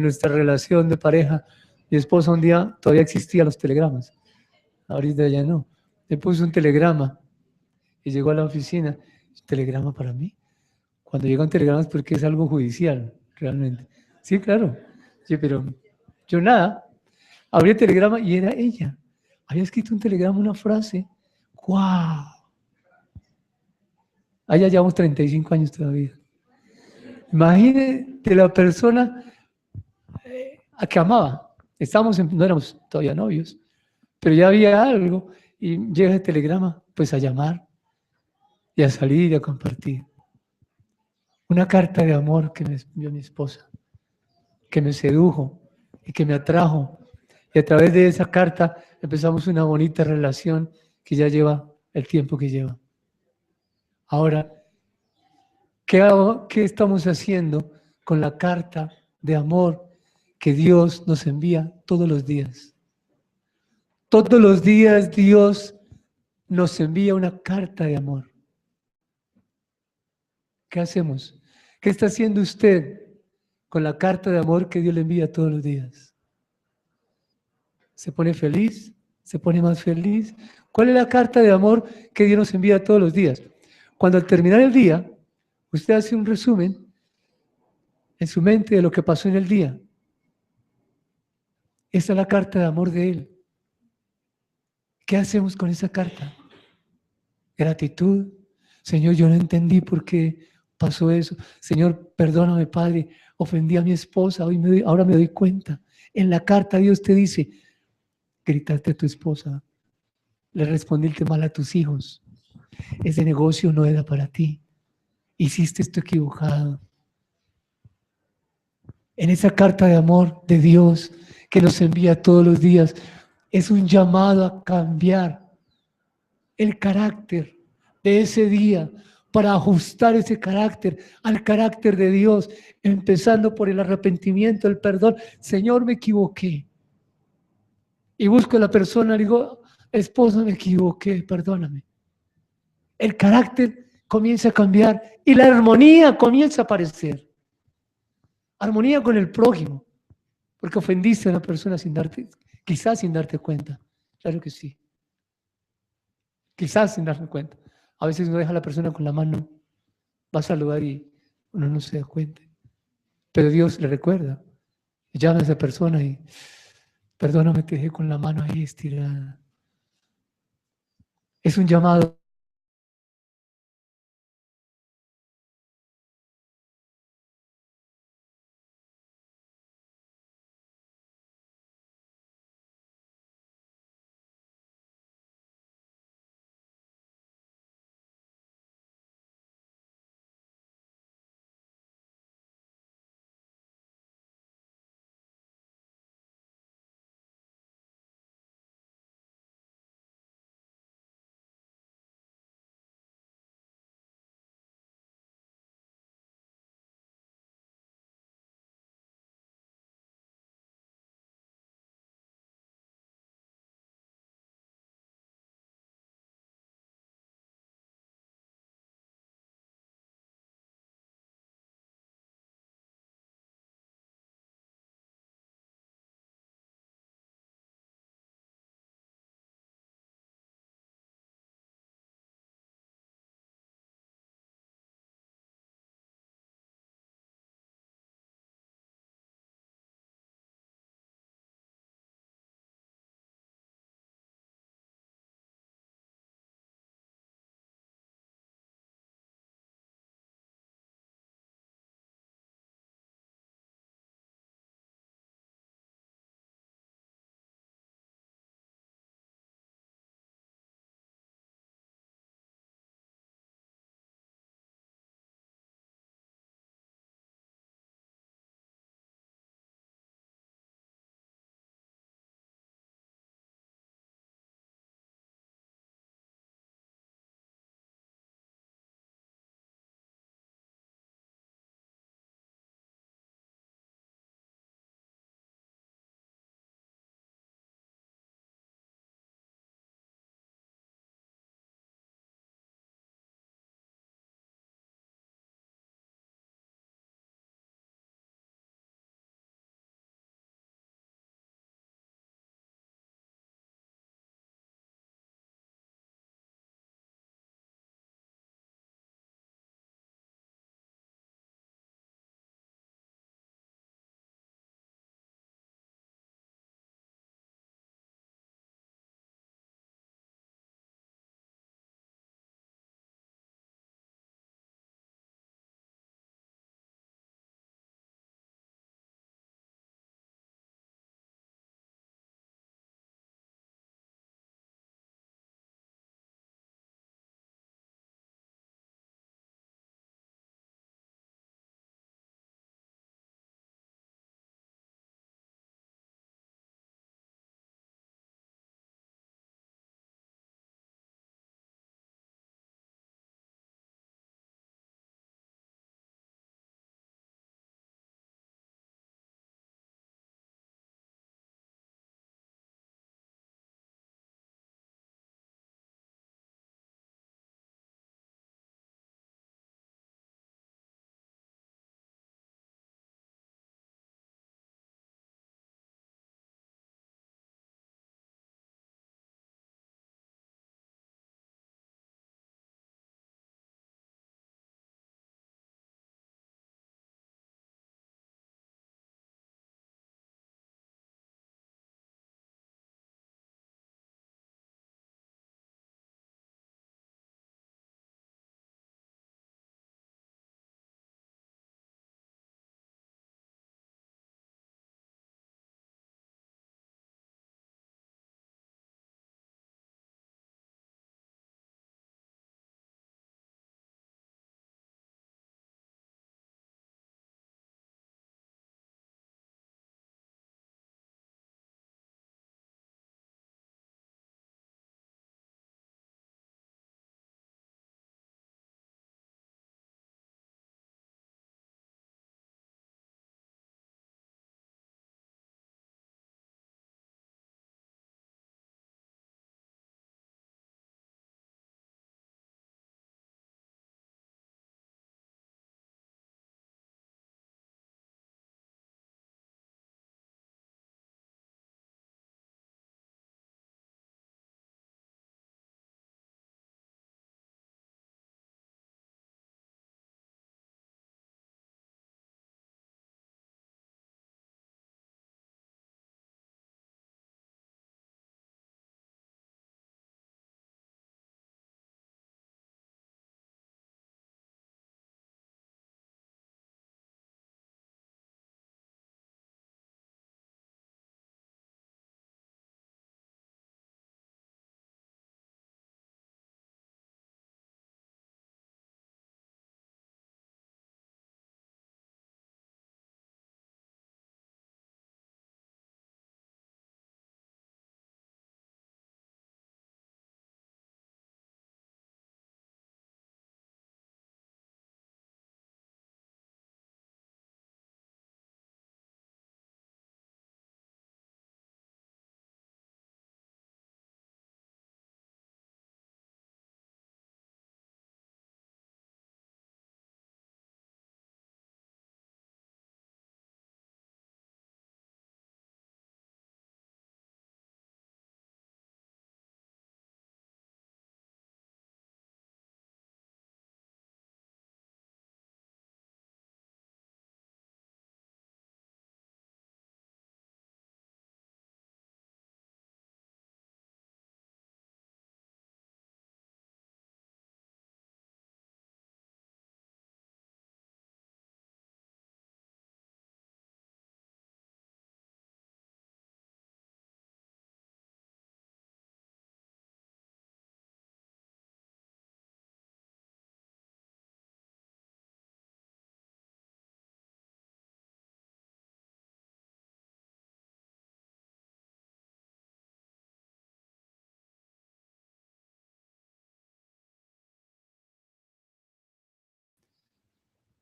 nuestra relación de pareja, mi esposa un día, todavía existían los telegramas, ahorita ya no, le puso un telegrama y llegó a la oficina. ¿Telegrama para mí? Cuando llegan telegramas porque es algo judicial, realmente. Sí, claro. Sí, pero yo nada. Abrí el telegrama y era ella. Había escrito un telegrama, una frase. ¡Guau! Allá llevamos 35 años todavía. Imagínate la persona a que amaba. No éramos todavía novios, pero ya había algo y llega el telegrama, pues a llamar y a salir y a compartir. Una carta de amor que me envió mi esposa, que me sedujo y que me atrajo. Y a través de esa carta empezamos una bonita relación que ya lleva el tiempo que lleva. Ahora, ¿qué estamos haciendo con la carta de amor que Dios nos envía todos los días? Todos los días Dios nos envía una carta de amor. ¿Qué hacemos? ¿Qué está haciendo usted con la carta de amor que Dios le envía todos los días? ¿Se pone feliz? ¿Se pone más feliz? ¿Cuál es la carta de amor que Dios nos envía todos los días? Cuando al terminar el día, usted hace un resumen en su mente de lo que pasó en el día. Esa es la carta de amor de Él. ¿Qué hacemos con esa carta? Gratitud. Señor, yo no entendí por qué pasó eso. Señor, perdóname, Padre, ofendí a mi esposa, ahora me doy cuenta. En la carta Dios te dice, gritaste a tu esposa, le respondiste mal a tus hijos, ese negocio no era para ti, hiciste esto equivocado. En esa carta de amor de Dios que nos envía todos los días, es un llamado a cambiar el carácter de ese día para ajustar ese carácter al carácter de Dios, empezando por el arrepentimiento, el perdón. Señor, me equivoqué. Y busco a la persona, le digo, esposa, me equivoqué, perdóname. El carácter comienza a cambiar y la armonía comienza a aparecer. Armonía con el prójimo, porque ofendiste a una persona sin darte, Quizás sin darte cuenta. Claro que sí. Quizás sin darme cuenta. A veces uno deja a la persona con la mano, va a saludar y uno no se da cuenta. Pero Dios le recuerda. Llama a esa persona y perdóname, te dejé con la mano ahí estirada. Es un llamado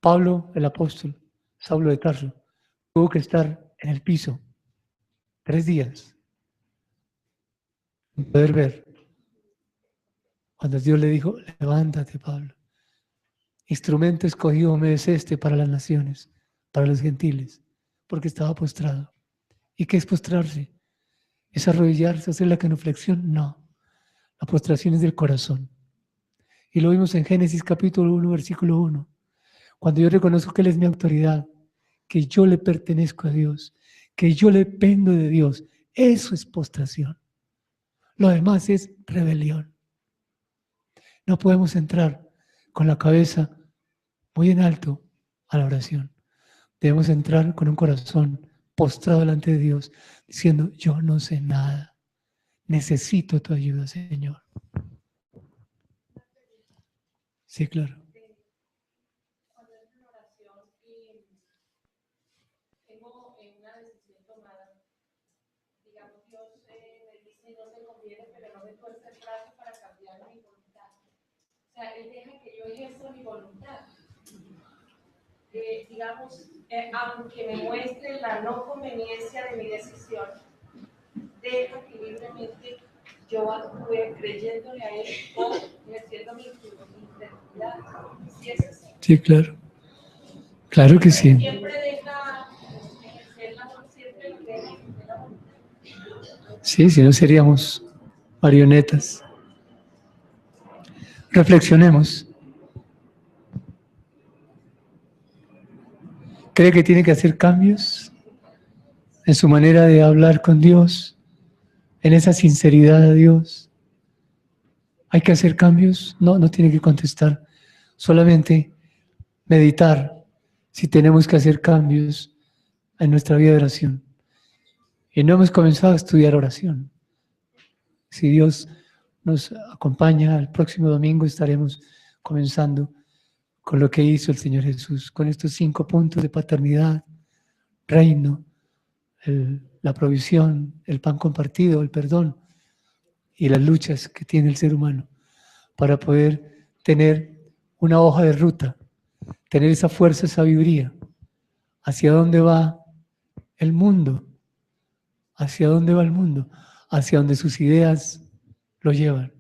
Pablo, el apóstol, Saulo de Tarso, tuvo que estar en el piso 3 días sin poder ver. Cuando Dios le dijo, levántate, Pablo. Instrumento escogido me es este para las naciones, para los gentiles, porque estaba postrado. ¿Y qué es postrarse? ¿Es arrodillarse, hacer la genuflexión? No. La postración es del corazón. Y lo vimos en Génesis capítulo 1, versículo 1. Cuando yo reconozco que Él es mi autoridad, que yo le pertenezco a Dios, que yo le dependo de Dios, eso es postración. Lo demás es rebelión. No podemos entrar con la cabeza muy en alto a la oración. Debemos entrar con un corazón postrado delante de Dios, diciendo, yo no sé nada, necesito tu ayuda, Señor. Sí, claro. Cuando entro en oración y tengo una decisión tomada, digamos, Dios me dice, no te conviene, pero no me tuerce el brazo para cambiar mi voluntad. O sea, Él deja que yo ejerza mi voluntad. Digamos, aunque me muestre la no conveniencia de mi decisión, deja que libremente yo actúe creyéndole a Él o ejerciendo mi integridad. ¿Sí es así? Sí, claro. Claro que sí. Siempre deja ejercer siempre lo que deja ejercer la voluntad. Sí, si no seríamos marionetas. Reflexionemos. ¿Cree que tiene que hacer cambios en su manera de hablar con Dios, en esa sinceridad a Dios? ¿Hay que hacer cambios? No, no tiene que contestar. Solamente meditar si tenemos que hacer cambios en nuestra vida de oración. Y no hemos comenzado a estudiar oración. Si Dios nos acompaña, el próximo domingo estaremos comenzando con lo que hizo el Señor Jesús, con estos 5 puntos de paternidad, reino, la provisión, el pan compartido, el perdón y las luchas que tiene el ser humano para poder tener una hoja de ruta, tener esa fuerza, sabiduría, hacia dónde va el mundo, hacia dónde va el mundo, hacia donde sus ideas lo llevan,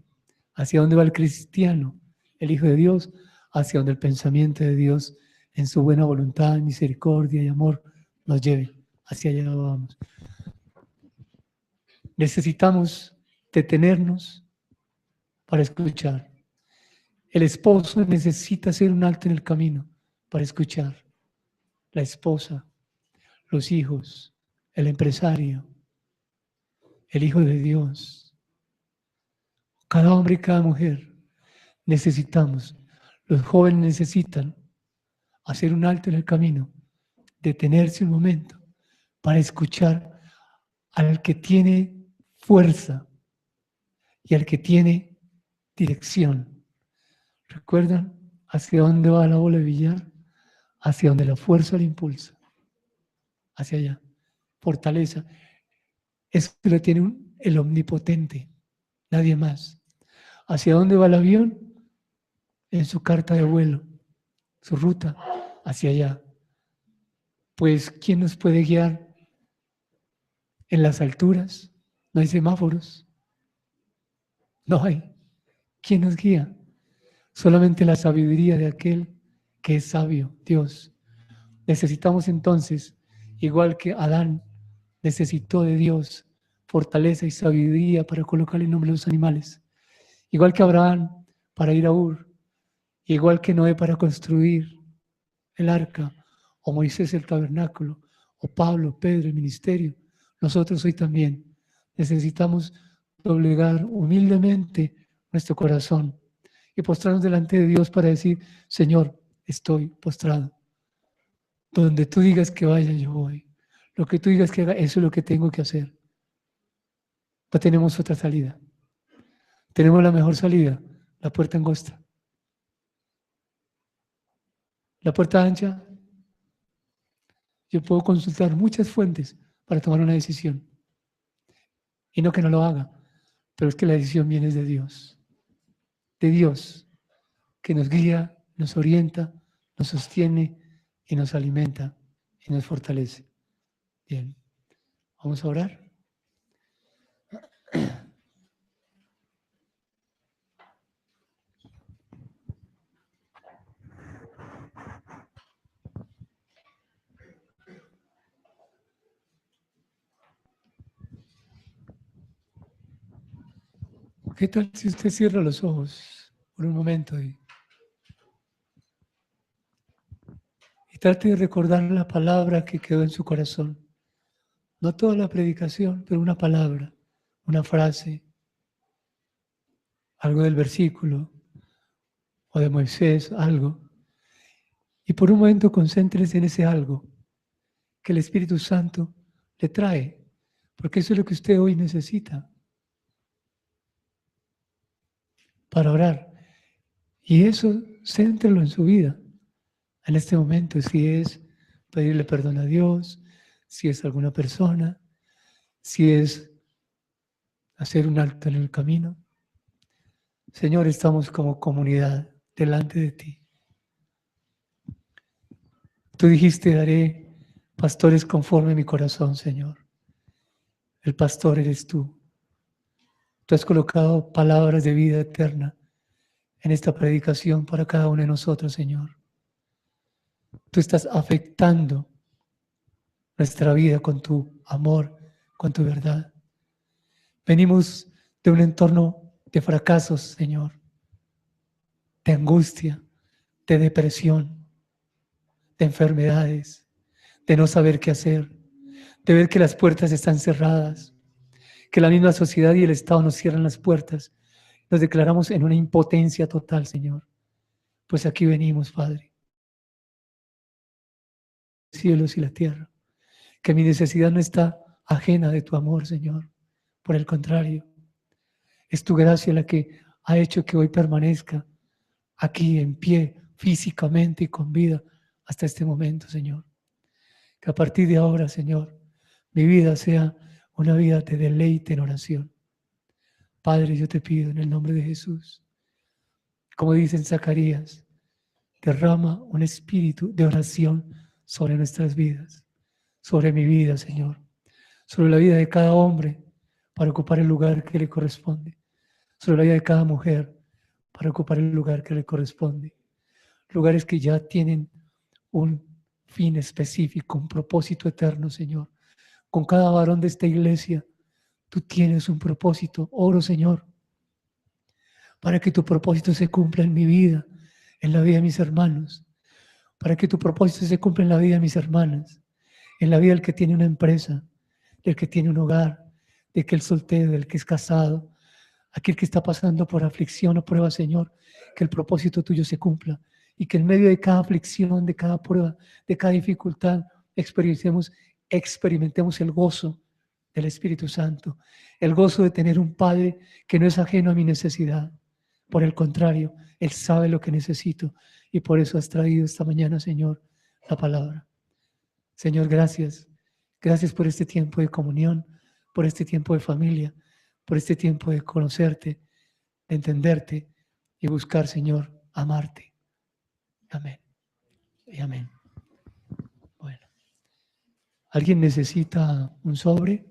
hacia dónde va el cristiano, el Hijo de Dios, hacia donde el pensamiento de Dios en su buena voluntad, misericordia y amor nos lleve. Hacia allá vamos. Necesitamos detenernos para escuchar. El esposo necesita hacer un alto en el camino para escuchar. La esposa, los hijos, el empresario, el Hijo de Dios. Cada hombre y cada mujer necesitamos. Los jóvenes necesitan hacer un alto en el camino, detenerse un momento para escuchar al que tiene fuerza y al que tiene dirección. ¿Recuerdan hacia dónde va la bola de billar? Hacia donde la fuerza la impulsa. Hacia allá. Fortaleza. Eso lo tiene el omnipotente, nadie más. ¿Hacia dónde va el avión? En su carta de vuelo, su ruta, hacia allá. Pues, ¿quién nos puede guiar en las alturas? No hay semáforos. No hay. ¿Quién nos guía? Solamente la sabiduría de aquel que es sabio, Dios. Necesitamos entonces, igual que Adán necesitó de Dios, fortaleza y sabiduría para colocarle el nombre a los animales. Igual que Abraham para ir a Ur. Igual que Noé para construir el arca, o Moisés el tabernáculo, o Pablo, Pedro el ministerio. Nosotros hoy también necesitamos doblegar humildemente nuestro corazón y postrarnos delante de Dios para decir, Señor, estoy postrado. Donde tú digas que vaya, yo voy. Lo que tú digas que haga, eso es lo que tengo que hacer. No tenemos otra salida. Tenemos la mejor salida, la puerta angosta. La puerta ancha, yo puedo consultar muchas fuentes para tomar una decisión. Y no que no lo haga, pero es que la decisión viene de Dios. De Dios, que nos guía, nos orienta, nos sostiene y nos alimenta y nos fortalece. Bien, vamos a orar. ¿Qué tal si usted cierra los ojos por un momento y trate de recordar la palabra que quedó en su corazón? No toda la predicación, pero una palabra, una frase, algo del versículo o de Moisés, algo. Y por un momento concéntrese en ese algo que el Espíritu Santo le trae, porque eso es lo que usted hoy necesita para orar. Y eso, céntrelo en su vida, en este momento, si es pedirle perdón a Dios, si es alguna persona, si es hacer un alto en el camino. Señor, estamos como comunidad delante de ti. Tú dijiste, daré pastores conforme a mi corazón, Señor. El pastor eres tú. Tú has colocado palabras de vida eterna en esta predicación para cada uno de nosotros, Señor. Tú estás afectando nuestra vida con tu amor, con tu verdad. Venimos de un entorno de fracasos, Señor, de angustia, de depresión, de enfermedades, de no saber qué hacer, de ver que las puertas están cerradas, que la misma sociedad y el Estado nos cierran las puertas. Nos declaramos en una impotencia total, Señor. Pues aquí venimos, Padre, los cielos y la tierra, que mi necesidad no está ajena de tu amor, Señor. Por el contrario, es tu gracia la que ha hecho que hoy permanezca aquí en pie, físicamente y con vida, hasta este momento, Señor. Que a partir de ahora, Señor, mi vida sea una vida de deleite en oración. Padre, yo te pido en el nombre de Jesús, como dice en Zacarías, derrama un espíritu de oración sobre nuestras vidas, sobre mi vida, Señor, sobre la vida de cada hombre para ocupar el lugar que le corresponde, sobre la vida de cada mujer para ocupar el lugar que le corresponde. Lugares que ya tienen un fin específico, un propósito eterno, Señor. Con cada varón de esta iglesia, tú tienes un propósito. Oro, Señor, para que tu propósito se cumpla en mi vida, en la vida de mis hermanos, para que tu propósito se cumpla en la vida de mis hermanas, en la vida del que tiene una empresa, del que tiene un hogar, del que es soltero, del que es casado, aquel que está pasando por aflicción o prueba, Señor, que el propósito tuyo se cumpla y que en medio de cada aflicción, de cada prueba, de cada dificultad, experimentemos el gozo del Espíritu Santo, el gozo de tener un Padre que no es ajeno a mi necesidad. Por el contrario, Él sabe lo que necesito y por eso has traído esta mañana, Señor, la palabra. Señor, gracias. Gracias por este tiempo de comunión, por este tiempo de familia, por este tiempo de conocerte, de entenderte y buscar, Señor, amarte. Amén. Y amén. Bueno. ¿Alguien necesita un sobre?